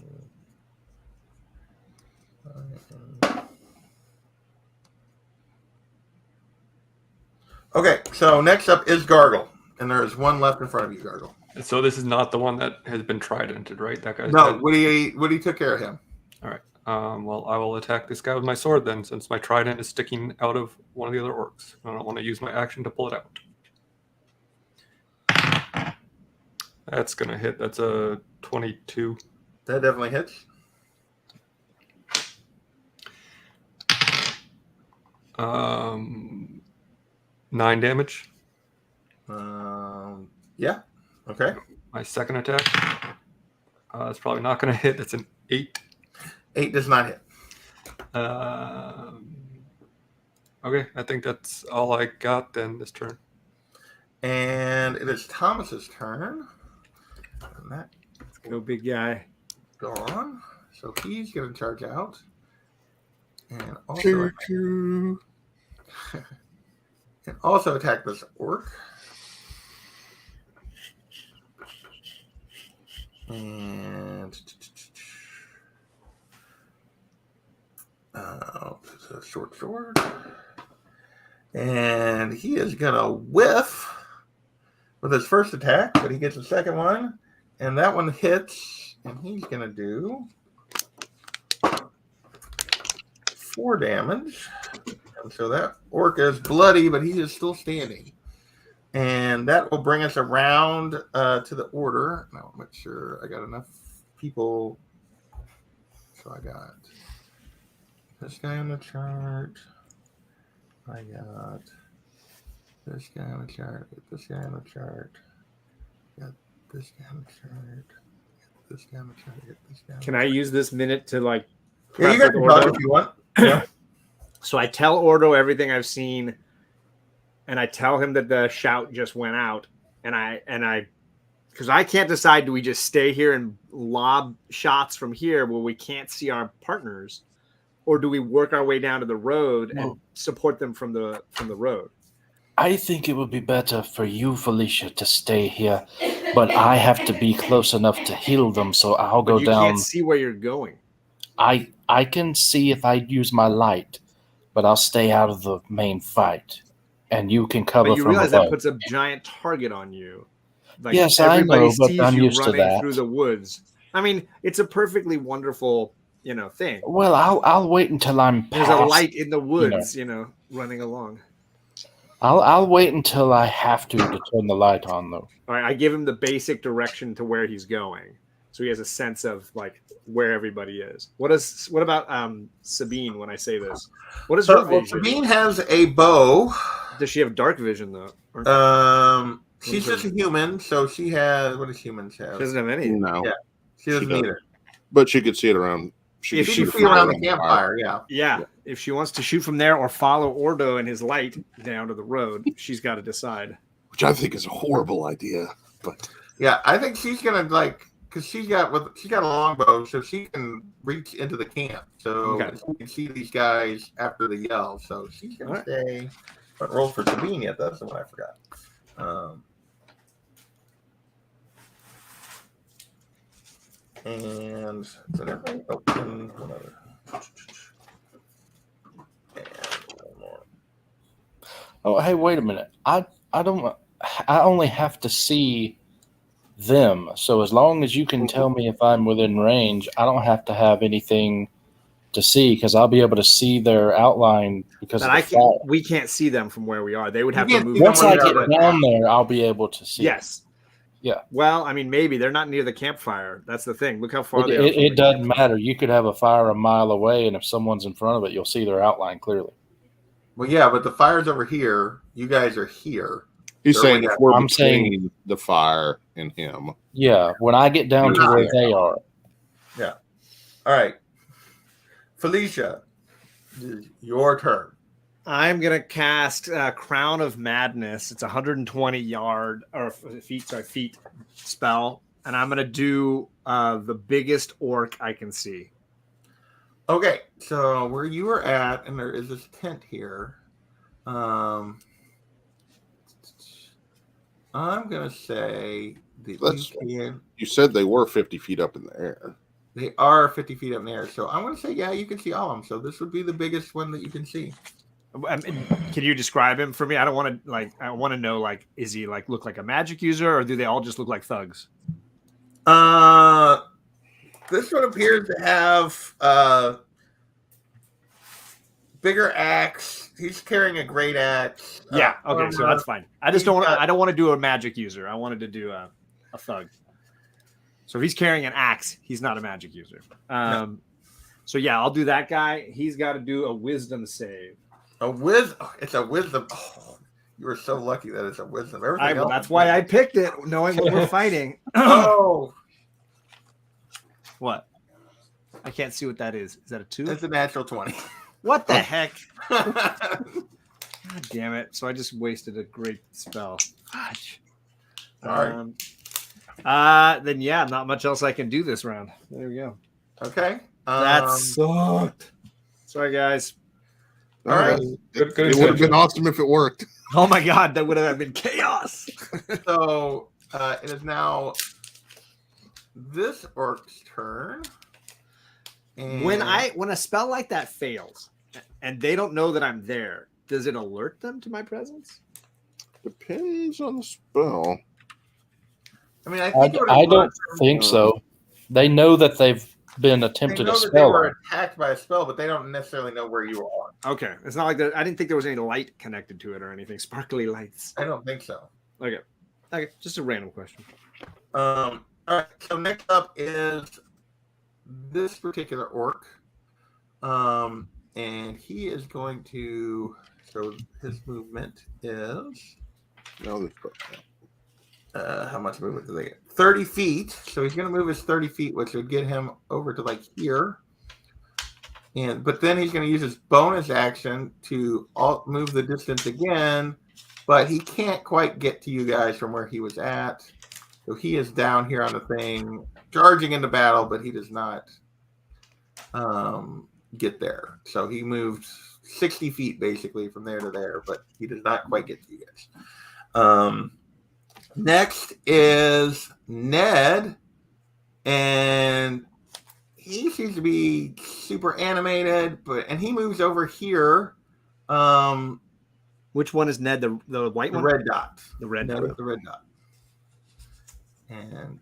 Okay, so next up is Gargle, and there is one left in front of you, Gargle. So this is not the one that has been tridented, right? That guy's No, dead. Woody took care of him. All right. Well, I will attack this guy with my sword then, since my trident is sticking out of one of the other orcs. I don't want to use my action to pull it out. That's going to hit. That's a 22. That definitely hits. Um, 9 damage. Yeah. Okay. My second attack. That's probably not going to hit. That's an 8. 8 does not hit. Okay, I think that's all I got then this turn. And it is Thomas's turn. And that Go big guy. gone. So he's going to charge out. And also, and also attack this orc. And it's a short sword. And he is going to whiff with his first attack, but he gets a second one. And that one hits. And he's going to do 4 damage. And so that orc is bloody, but he is still standing. And that will bring us around to the order. Now, I'll make sure I got enough people. So I got this guy on the chart. I got this guy on the chart. This guy on the chart. Got this guy on the chart. This guy on the chart. This guy. Can I use this minute to Yeah, you got to talk if you want. Yeah. So I tell Ordo everything I've seen, and I tell him that the shout just went out, and I, because I can't decide, do we just stay here and lob shots from here where we can't see our partners, or do we work our way down to the road and support them from the road? I think it would be better for you, Felicia, to stay here, but I have to be close enough to heal them, so I'll go down. You can't see where you're going. I can see if I use my light, but I'll stay out of the main fight, and you can cover But you from realize above. that puts a giant target on you. Like, Yes, I know, but sees I'm you used to running that. through the woods. I mean, it's a perfectly wonderful, thing. Well, I'll wait until I'm past. There's a light in the woods, running along. I'll wait until I have to turn the light on, though. All right, I give him the basic direction to where he's going, so he has a sense of like where everybody is. What about Sabine when I say this? What is her vision? Sabine has a bow. Does she have dark vision though? She's just a human, so she has. What does humans have? She doesn't have any. No. Yeah, she doesn't either. But she could see it around. She could see around the campfire. Yeah. If she wants to shoot from there or follow Ordo and his light down to the road, she's got to decide. Which I think is a horrible idea. But yeah, I think she's gonna because she's got a longbow, so she can reach into the camp. So you can see these guys after the yell. So she's gonna stay. But roll for Sabine yet? That's the one I forgot. And did everybody open one other? And one more. Oh, hey, wait a minute. I only have to see them. So as long as you can tell me if I'm within range, I don't have to have anything to see because I'll be able to see their outline because But of the fire. we can't see them from where we are. They would have to move. Once I get down there, I'll be able to see. Yes. Yeah. Well, I mean, maybe they're not near the campfire. That's the thing. Look how far they are. It doesn't matter. You could have a fire a mile away, and if someone's in front of it, you'll see their outline clearly. Well, yeah, but the fire's over here. You guys are here. He's saying if we're between the fire and him. Yeah, when I get down to where they are. Yeah. All right. Felicia, your turn. I'm gonna cast Crown of Madness. It's 120 feet spell, and I'm gonna do the biggest orc I can see. Okay, so where you are at, and there is this tent here. I'm gonna say that you said they were 50 feet up in the air. They are 50 feet up in the air, so I'm gonna say you can see all of them. So this would be the biggest one that you can see. Can you describe him for me? I don't want to I want to know is he look like a magic user, or do they all just look like thugs? This one appears to have bigger axe. He's carrying a great axe. Yeah, okay, so that's fine. I just I don't want to do a magic user. I wanted to do a thug. So if he's carrying an axe, he's not a magic user. No. So yeah, I'll do that guy. He's got to do a wisdom save. It's a wisdom. Oh, you were so lucky that it's a wisdom. That's why I picked it, knowing what we're fighting. Oh, what? I can't see what that is. Is that a 2? It's a natural 20. What the heck? God damn it! So I just wasted a great spell. Gosh. Sorry. Then yeah, not much else I can do this round. There we go. Okay. That sucked. Sorry, guys. All right. Good It would have been awesome if it worked. Oh my god, that would have been chaos. So it is now this orc's turn. And When a spell like that fails and they don't know that I'm there, does it alert them to my presence? Depends on the spell. I mean, I don't think so. They know that they've been attempted a spell. They were attacked by a spell, but they don't necessarily know where you are. Okay, it's not like that. I didn't think there was any light connected to it or anything. Sparkly lights. I don't think so. Okay, just a random question. All right. So next up is this particular orc, and he is going to. So his movement is. How much movement do they get? 30 feet. So he's going to move his 30 feet, which would get him over to here. But then he's going to use his bonus action to move the distance again. But he can't quite get to you guys from where he was at. So he is down here on the thing, charging into battle, but he does not get there. So he moved 60 feet basically from there to there, but he does not quite get to you guys. Next is Ned, and he seems to be super animated, and he moves over here. Which one is Ned? The white one? The red dot. The red Ned dot. with the red dot. And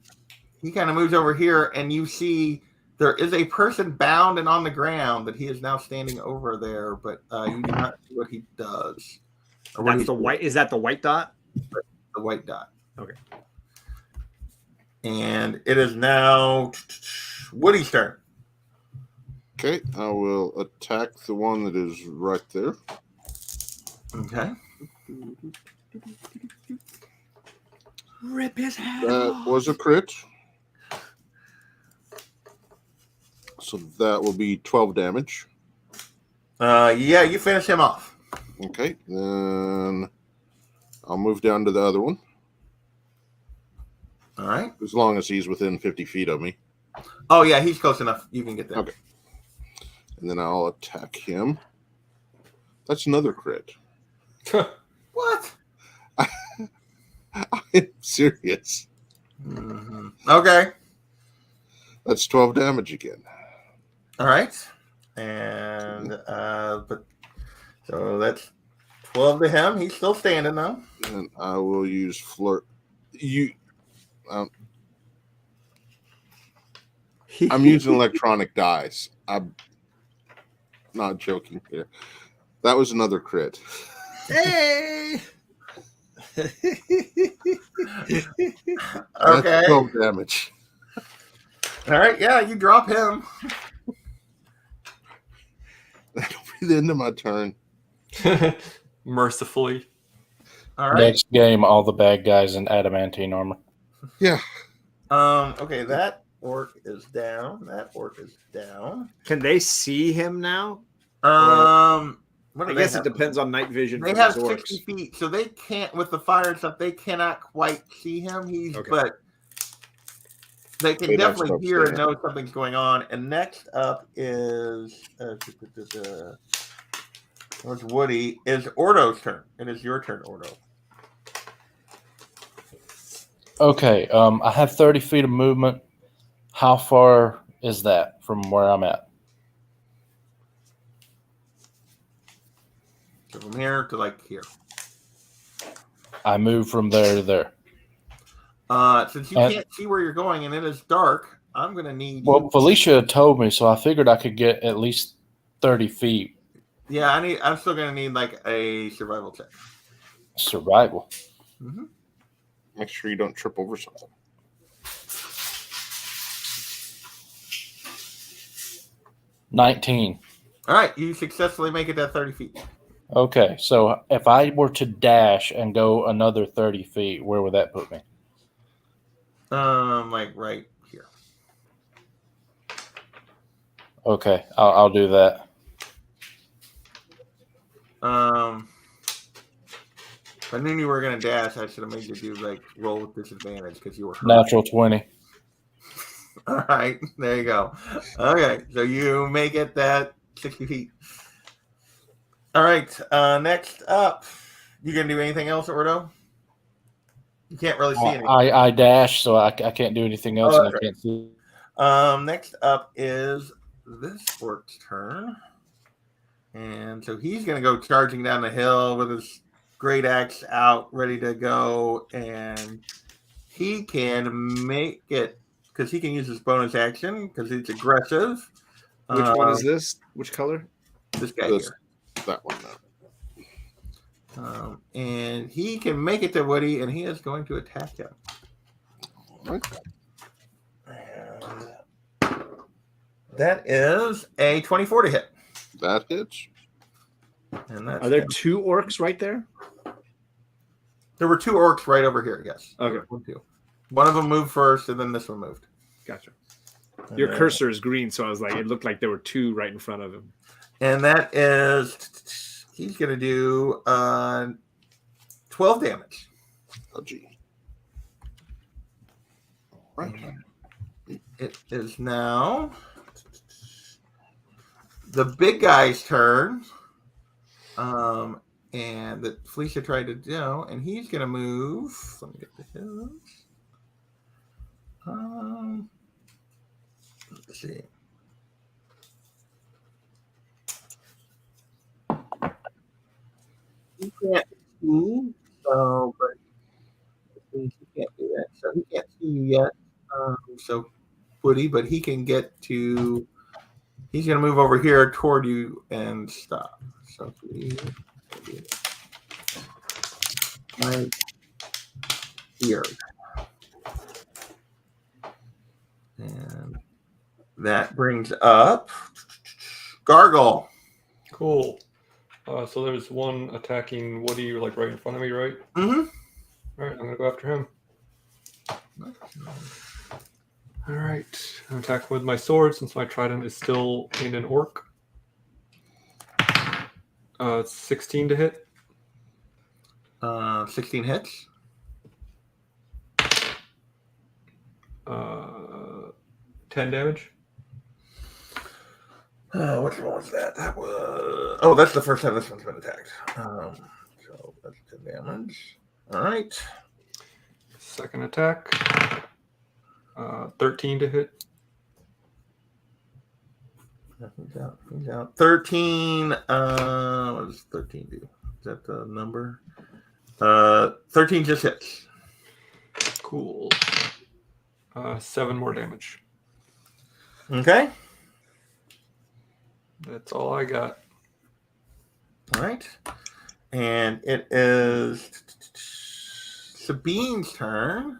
he kind of moves over here, and you see there is a person bound and on the ground that he is now standing over there, but you do not see what he does. That's the white. Is that the white dot? The white dot. Okay. And it is now Woody's turn. Okay, I will attack the one that is right there. Okay. Rip his head That off. was a crit. So that will be 12 damage. Yeah, you finish him off. Okay, then I'll move down to the other one. All right. As long as he's within 50 feet of me. Oh, yeah, he's close enough. You can get there. Okay. And then I'll attack him. That's another crit. What? I'm serious. Mm-hmm. Okay. That's 12 damage again. All right. And, but, so that's 12 to him. He's still standing, though. And I will use flirt. I'm using electronic dice. I'm not joking here. That was another crit. Hey. Okay. That's 12 damage. All right. Yeah, you drop him. That'll be the end of my turn. Mercifully. All right. Next game, all the bad guys in adamantine armor. Yeah. Okay, that orc is down. That orc is down. Can they see him now? What I do guess they it have? depends on night vision. They for have these orcs. 60 feet, so they can't, with the fire and stuff, they cannot quite see him. But they can They'd have definitely stuff hear and there. know something's going on. And next up is what's Woody? Is Ordo's turn. It is your turn, Ordo. Okay, I have 30 feet of movement. How far is that from where I'm at? So from here to like here. I move from there to there. Since you can't see where you're going and it is dark, I'm gonna need Well, you. Felicia had told me, so I figured I could get at least 30 feet. Yeah, I'm still gonna need like a survival check. Survival. Mm-hmm. Make sure you don't trip over something. $19. All right, you successfully make it that 30 feet. Okay, so if I were to dash and go another 30 feet, where would that put me? Like right here. Okay, I'll do that. If I knew you were gonna dash, I should have made you do like roll with disadvantage because you were hurt. Natural 20. All right, there you go. Okay, so you make it that 60 feet. All right, next up, you gonna do anything else, Ordo? You can't really see anything. I dash, so I can't do anything else, and I can't see. Next up is this orc's turn. And so he's going to go charging down the hill with his great axe out, ready to go. And he can make it, because he can use his bonus action, because it's aggressive. Which one is this? Which color? This guy here. That one, no. And he can make it to Woody, and he is going to attack him. Right. And that is a 24 to hit. That hits. And that's Are there two orcs right there? There were two orcs right over here, yes. Okay. One of them moved first, and then this one moved. Gotcha. Your cursor is green, so I was like, it looked like there were two right in front of him. And that is, he's going to do 12 damage. Oh, gee. Right. It is now the big guy's turn. And that Felicia tried to do, and he's going to move. Let me get to his. Let's see. He can't see, so, but he can't do that. So he can't see you yet. So Woody, but he can get to. He's going to move over here toward you and stop. So right here, and that brings up Gargle. Cool. So there's one attacking Woody, like right in front of me, right? Mm-hmm. All right, I'm gonna go after him. All right, I'm attacking with my sword since my trident is still in an orc. 16 to hit. 16 hits. 10 damage. Which one was that? That was... Oh, that's the first time this one's been attacked. So that's 10 damage. All right. Second attack. 13 to hit. He's out. 13. What does 13 do? Is that the number? 13 just hits. Cool. 7 more damage. Okay. That's all I got. All right. And it is Sabine's turn.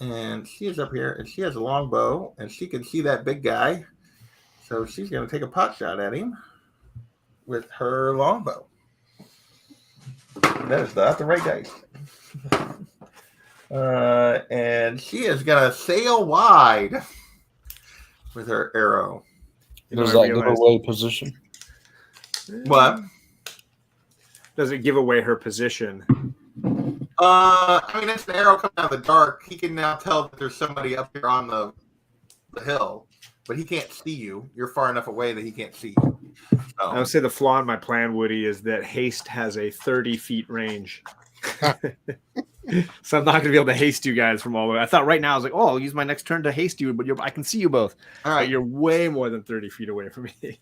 And she is up here, and she has a longbow, and she can see that big guy. So she's going to take a pot shot at him with her longbow. That is not the right dice. And she is going to sail wide with her arrow. Does that give away position? What? Does it give away her position? I mean, it's an arrow coming out of the dark. He can now tell that there's somebody up here on the hill, but he can't see you. You're far enough away that he can't see you. So. I would say the flaw in my plan, Woody, is that haste has a 30 feet range. So I'm not going to be able to haste you guys from all the way. I thought right now I was like, oh, I'll use my next turn to haste you, but I can see you both. All right. But you're way more than 30 feet away from me.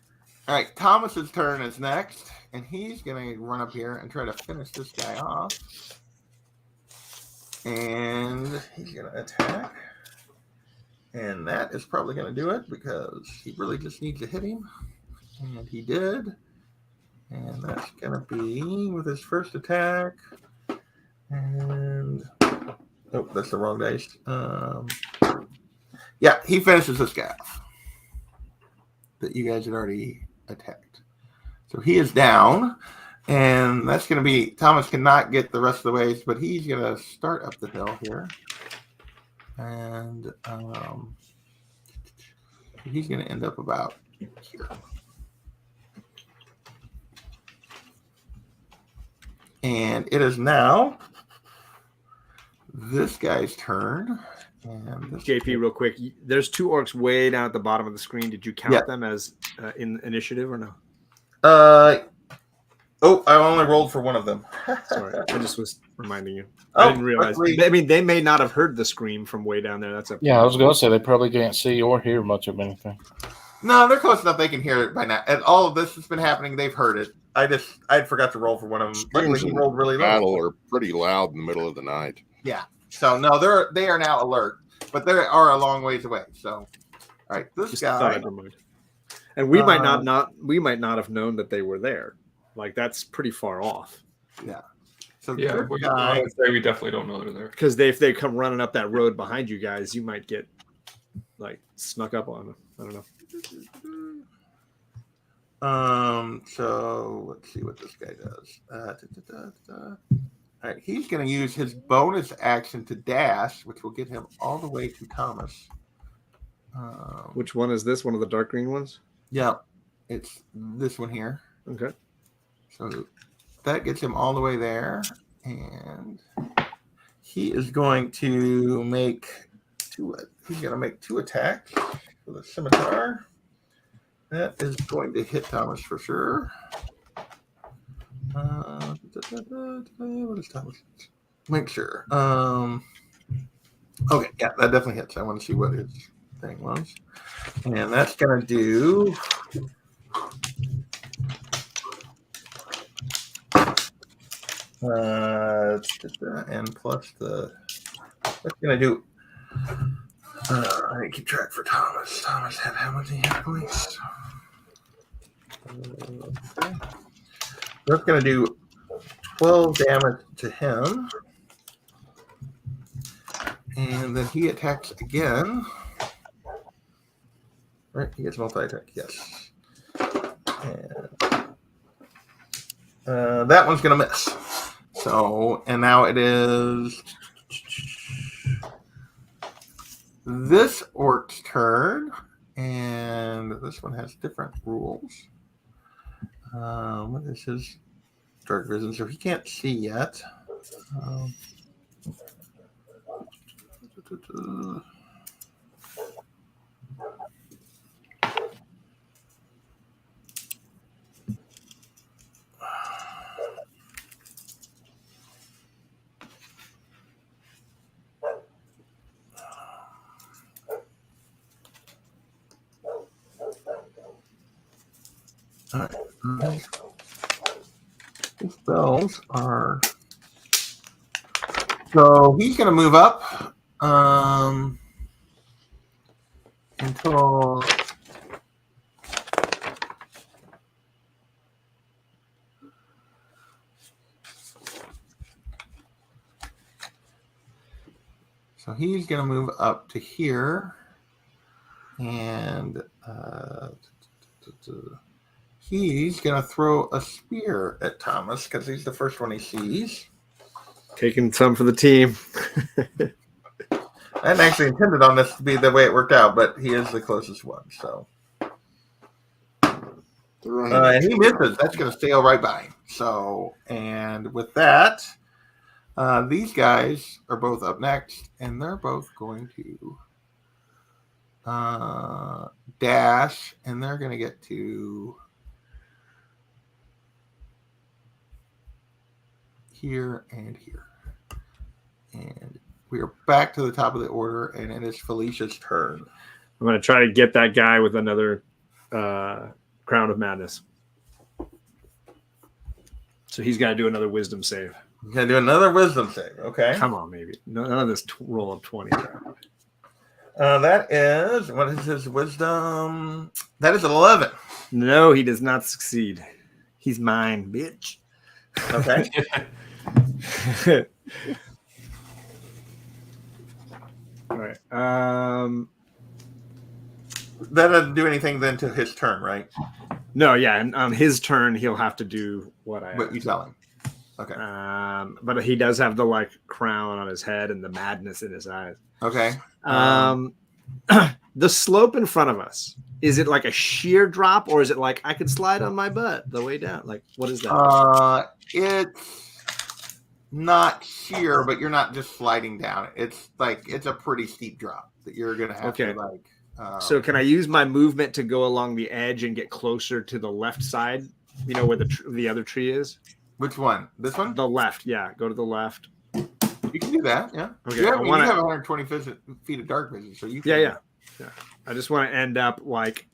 All right, Thomas's turn is next, and he's going to run up here and try to finish this guy off. And he's going to attack. And that is probably going to do it because he really just needs to hit him. And he did. And that's going to be with his first attack. And, oh, that's the wrong dice. Yeah, he finishes this guy off that you guys had already attacked. So he is down. And that's going to be, Thomas cannot get the rest of the ways, but he's going to start up the hill here. And he's going to end up about here. And it is now this guy's turn. And this JP, real quick, there's 2 orcs way down at the bottom of the screen. Did you count them as in initiative or no? Oh, I only rolled for one of them. Sorry, I just was reminding you. I didn't realize. I mean, they may not have heard the scream from way down there. That's I was going to say they probably can't see or hear much of anything. No, they're close enough. They can hear it by now. And all of this has been happening. They've heard it. I forgot to roll for one of them. Luckily, he rolled really low. Battle are pretty loud in the middle of the night. Yeah. So no, they are now alert, but they are a long ways away. So, all right, this just guy. And we might not have known that they were there. Like that's pretty far off. Yeah. So yeah, I would say we definitely don't know they're there. Because if they come running up that road behind you guys, you might get like snuck up on them. I don't know. So let's see what this guy does. All right, he's going to use his bonus action to dash, which will get him all the way to Thomas. Which one is this? One of the dark green ones? Yeah, it's this one here. Okay. So that gets him all the way there, and he is going to make two. He's going to make 2 attacks with a scimitar. That is going to hit Thomas for sure. What is Thomas? Make sure. Okay, yeah, that definitely hits. I want to see what his thing was, and that's going to do. And plus that's going to do. I need to keep track for Thomas. Thomas had how many hit points? Okay. That's going to do 12 damage to him. And then he attacks again. Right, he gets multi-attack, yes. And that one's going to miss. So, and now it is this orc's turn. And this one has different rules. What is his dark vision? So he can't see yet. All right. His spells are. So he's going to move up until. So he's going to move up to here. And he's going to throw a spear at Thomas because he's the first one he sees. Taking some for the team. I hadn't actually intended on this to be the way it worked out, but he is the closest one. So, and he misses. That's going to sail right by him. So, and with that, these guys are both up next, and they're both going to dash, and they're going to get to here and here. And we are back to the top of the order, and it is Felicia's turn. I'm going to try to get that guy with another Crown of Madness. So he's got to do another wisdom save. He's going to do another wisdom save. Okay. Come on, maybe. None of this roll of 20. That is, what is his wisdom? That is an 11. No, he does not succeed. He's mine, bitch. Okay. All right. That doesn't do anything then to his turn, right? No, yeah, and on his turn, he'll have to do what you tell him. Okay. But he does have the like crown on his head and the madness in his eyes. Okay. The slope in front of us, is it like a sheer drop, or is it like I could slide on my butt the way down? Like, what is that? It's not sheer, but you're not just sliding down. It's like it's a pretty steep drop that you're gonna have to like. So can I use my movement to go along the edge and get closer to the left side? You know where the other tree is? Which one? This one? The left. Yeah, go to the left. You can do that. Yeah. Okay. You have 120 feet of dark vision, so you can. Yeah. I just want to end up like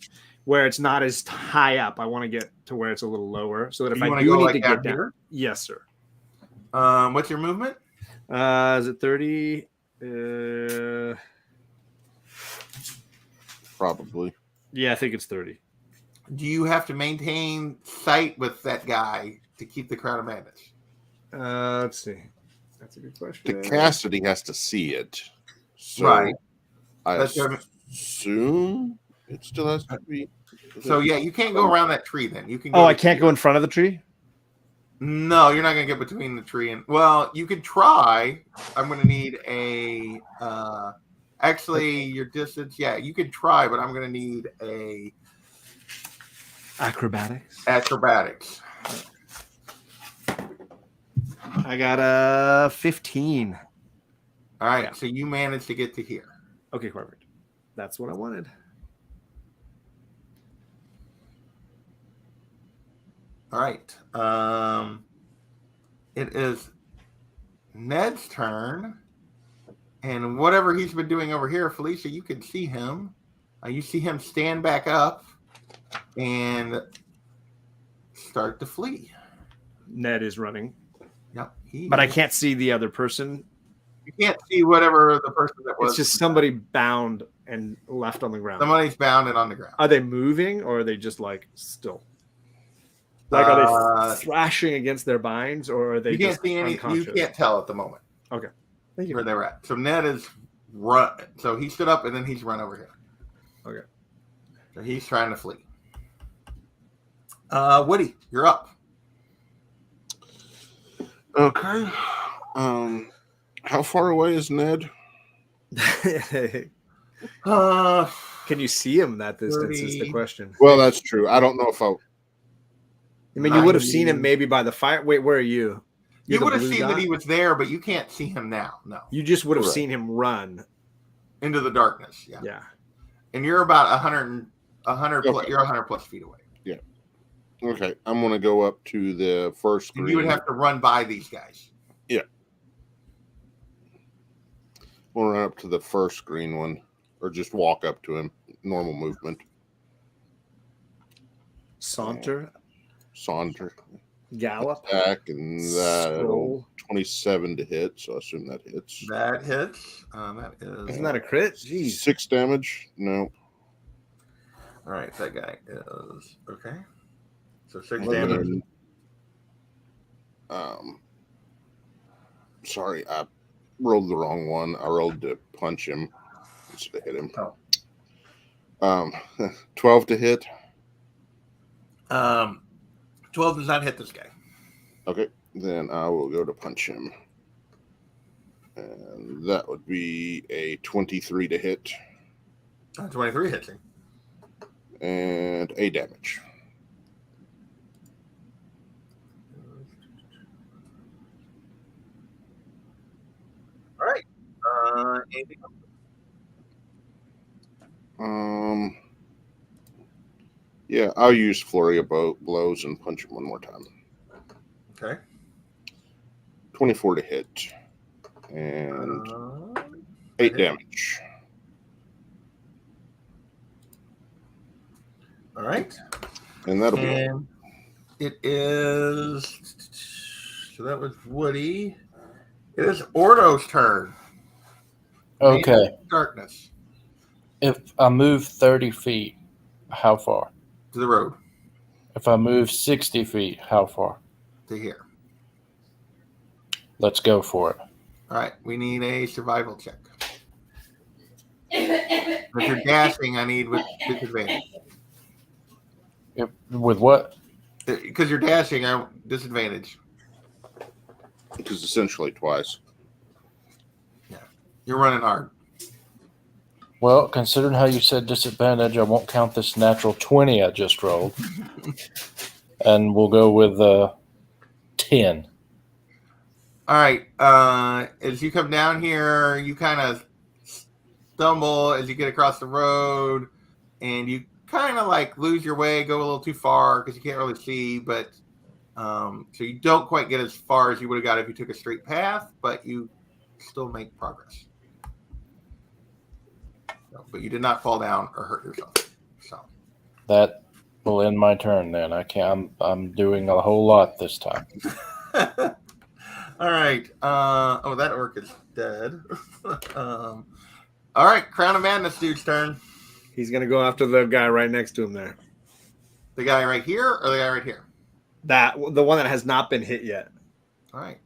where it's not as high up. I want to get to where it's a little lower, so that if I do need to get down. Here? Yes, sir. What's your movement? Is it 30? Probably. Yeah, I think it's 30. Do you have to maintain sight with that guy to keep the Crown of Madness? Let's see. That's a good question. To cast it, he has to see it. So right. I assume it still has to be. So yeah, you can't go around that tree. Then you can. Go I can't go in front of the tree. No, you're not going to get between the tree and. Well, you could try. I'm going to need a. Actually, your distance. Yeah, you could try, but I'm going to need a. Acrobatics. I got a 15. All right, so you managed to get to here. Okay, perfect. That's what I wanted. All right. It is Ned's turn. And whatever he's been doing over here, Felicia, you can see him. You see him stand back up and start to flee. Ned is running. Yep. But I can't see the other person. You can't see whatever the person that was. It's just somebody bound and left on the ground. Somebody's bound and on the ground. Are they moving or are they just like still? Like are they thrashing against their binds or are they? You can't see any. You can't tell at the moment. Okay, thank you. Where they were at. So Ned is run. So he stood up and then he's run over here. Okay. So he's trying to flee. Woody, you're up. Okay. How far away is Ned? Can you see him that distance 30. Is the question. Well, that's true. I don't know if I mean, you would have seen him maybe by the fire. Wait, where are you? You would have seen that he was there, but you can't see him now. No. You just would have seen him run into the darkness. Yeah. Yeah. And you're about 100 plus, you're 100 plus feet away. Yeah. Okay. I'm going to go up to the first screen. And you would have to run by these guys. Yeah. We'll run up to the first green one or just walk up to him. Normal movement. Saunter, gallop, attack, and that stroll. 27 to hit. So I assume that hits. That hits. That is. Isn't that a crit? Jeez. 6 damage. No. All right, that guy is okay. So 6 And damage. then, sorry, I rolled the wrong one. I rolled to punch him instead of hit him. Oh. 12 to hit. 12 does not hit this guy. Okay, then I will go to punch him. And that would be a 23 to hit. 23 hits him. And 8 damage. All right. Anything else? Yeah, I'll use flurry of blows and punch him one more time. Okay. 24 to hit. And 8 hit. damage. All right. And that'll be all. And it is. So that was Woody. It is Ordo's turn. Okay. Darkness If I move 30 feet, how far? to the road If I move 60 feet, how far? to here. Let's go for it. All right. We need a survival check. If you're dashing, I need with disadvantage. With what? Because you're dashing, I disadvantage. Which is essentially twice. You're running hard. Well, considering how you said disadvantage, I won't count this natural 20 I just rolled. And we'll go with 10. All right. As you come down here, you kind of stumble as you get across the road, and you kind of like lose your way, go a little too far because you can't really see. But so you don't quite get as far as you would have got if you took a straight path, but you still make progress. So, but you did not fall down or hurt yourself. So That will end my turn then. I'm doing a whole lot this time. all right. Oh, that orc is dead. All right. Crown of Madness dude's turn. He's gonna go after the guy right next to him there. The guy right here or the guy right here? The one that has not been hit yet. All right.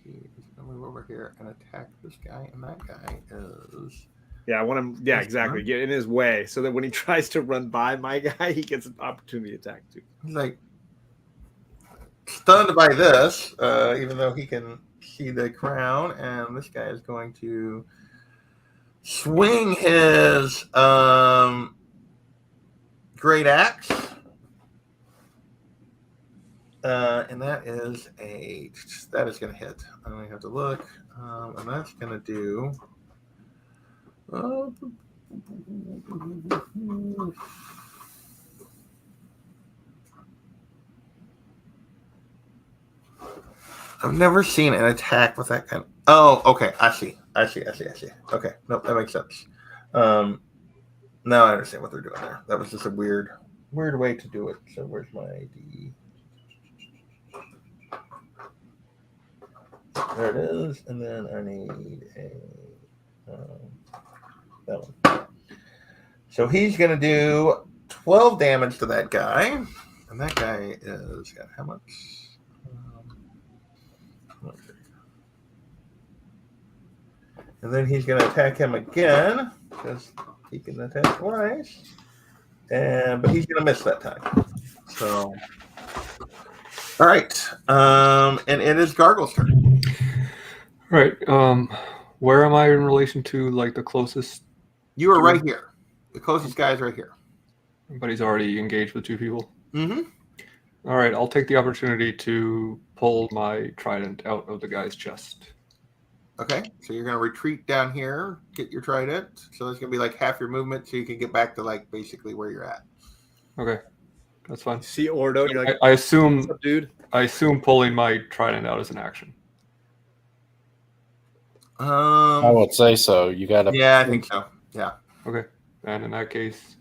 He's gonna move over here and attack this guy, and that guy is. Yeah, I want him. Yeah, exactly. Get in his way so that when he tries to run by my guy, he gets an opportunity attack too. He's like stunned by this, even though he can see the crown, and this guy is going to swing his great axe. And that is going to hit. I only have to look, and that's going to do. I've never seen an attack with that kind of. Oh, okay. I see. Okay, nope, that makes sense. Now I understand what they're doing there. That was just a weird way to do it. So where's my ID? There it is, and then I need that one. So he's going to do 12 damage to that guy, and that guy is got how much? And then he's going to attack him again because he can attack twice, but he's going to miss that time. So, all right, and it is Gargle's turn. All right. Where am I in relation to like the closest? You are right here. The closest guy is right here. But he's already engaged with 2 people. Mm-hmm. All right. I'll take the opportunity to pull my trident out of the guy's chest. Okay, so you're going to retreat down here, get your trident. So it's going to be like half your movement, so you can get back to like basically where you're at. Okay, that's fine. See Ordo, and you're like, I assume, what's up, dude? I assume pulling my trident out is an action. I would say so. You got to. Yeah, I think so. Yeah. Okay. And in that case,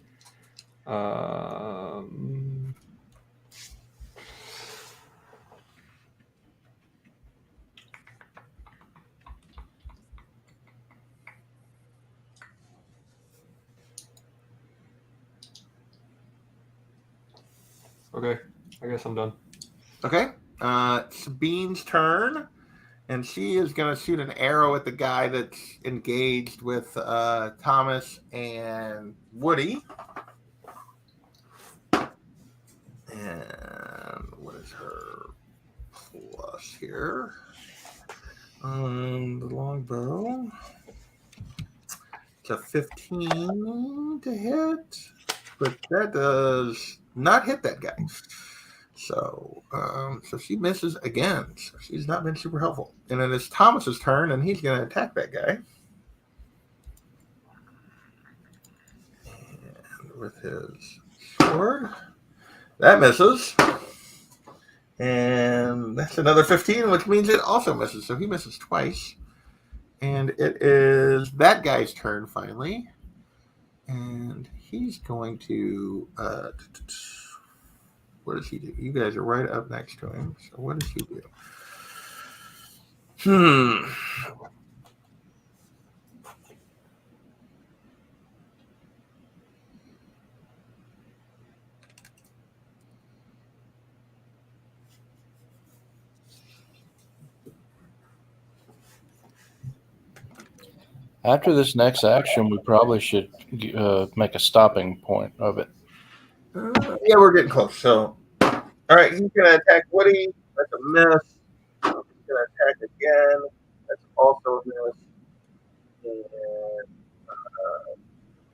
okay, I guess I'm done. Okay. Sabine's turn, and she is going to shoot an arrow at the guy that's engaged with Thomas and Woody. And what is her plus here? The longbow. It's a 15 to hit, but that does not hit that guy. So, so she misses again. So she's not been super helpful. And then it's Thomas's turn, and he's going to attack that guy. And with his sword, that misses. And that's another 15, which means it also misses. So he misses twice. And it is that guy's turn finally. And he's going to what does he do? You guys are right up next to him. So what does he do? After this next action, we probably should make a stopping point of it. Yeah, we're getting close. So, all right, he's going to attack Woody. That's a miss. He's going to attack again. That's also a miss. And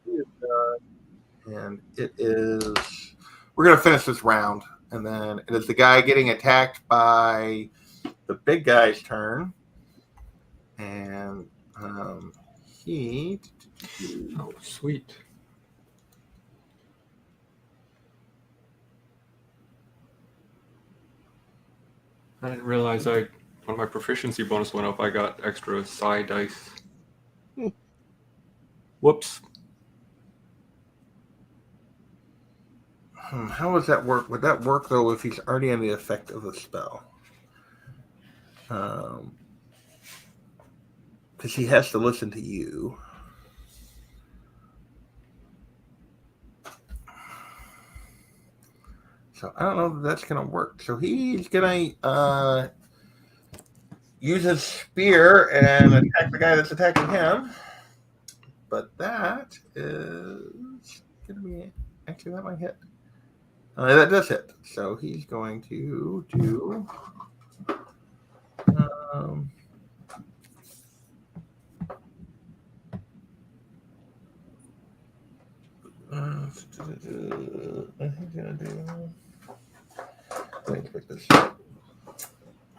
he is done. And it is. We're going to finish this round. And then it is the guy getting attacked by the big guy's turn. And he. Oh, sweet. I didn't realize when my proficiency bonus went up, I got extra psi dice. Whoops. How does that work? Would that work, though, if he's already in the effect of the spell? Because he has to listen to you. So I don't know if that's going to work. So he's going to use his spear and attack the guy that's attacking him. But that is going to be... Actually, that might hit. That does hit. So he's going to do...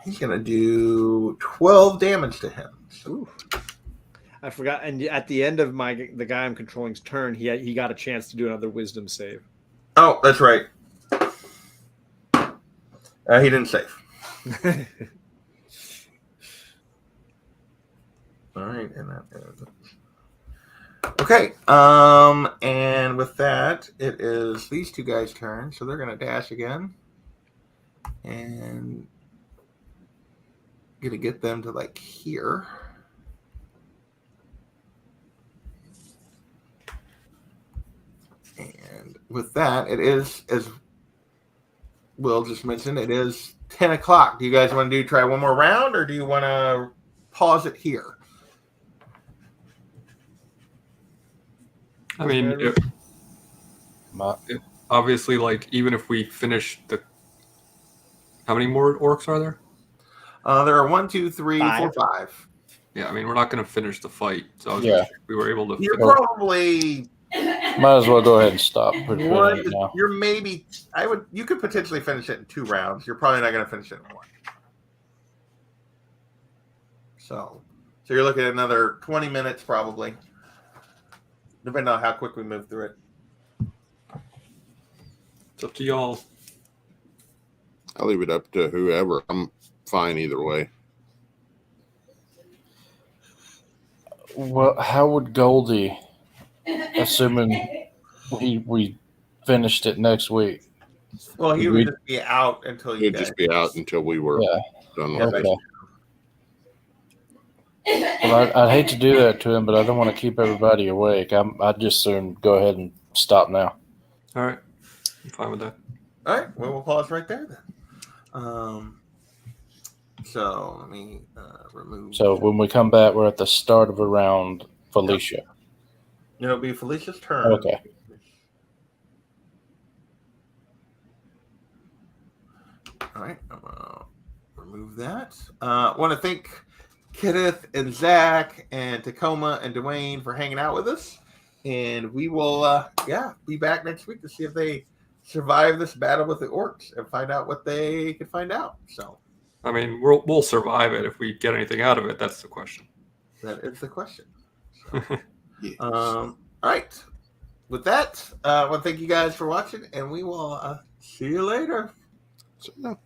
He's gonna do 12 damage to him. Ooh. I forgot. And at the end of the guy I'm controlling's turn, he got a chance to do another wisdom save. Oh, that's right. He didn't save. All right, and that is okay. And with that, it is these two guys' turn, so they're gonna dash again, and gonna get them to like here. And with that, it is, as Will just mentioned, it is 10 o'clock. Do you guys want to try one more round, or do you want to pause it here? I mean, obviously, like, even if we finish how many more orcs are there? There are 1, 2, 3, 4, 5. Yeah, I mean, we're not going to finish the fight. So we were able to. You're probably. Might as well go ahead and stop. You're maybe. You could potentially finish it in 2 rounds. You're probably not going to finish it in 1. So you're looking at another 20 minutes probably, depending on how quick we move through it. It's up to y'all. I'll leave it up to whoever. I'm fine either way. Well, how would Goldie assuming we finished it next week. Well, he Agreed. would just be out until you It'd guys. just be out until we were Yeah. done Yeah, with it. Okay. Well, I'd hate to do that to him, but I don't want to keep everybody awake. I'd just soon go ahead and stop now. All right. I'm fine with that. All right. Well, we'll pause right there then. So let me remove. So when we come back, we're at the start of a round, Felicia. It'll be Felicia's turn. Okay. All right. I'm gonna remove that. Want to thank Kenneth and Zach and Tacoma and Dwayne for hanging out with us, and we will be back next week to see if they survive this battle with the orcs and find out what they can find out. So I mean, we'll survive it if we get anything out of it. That's the question. that is the question. So, all right. With that, I want to thank you guys for watching, and we will see you later. So, no.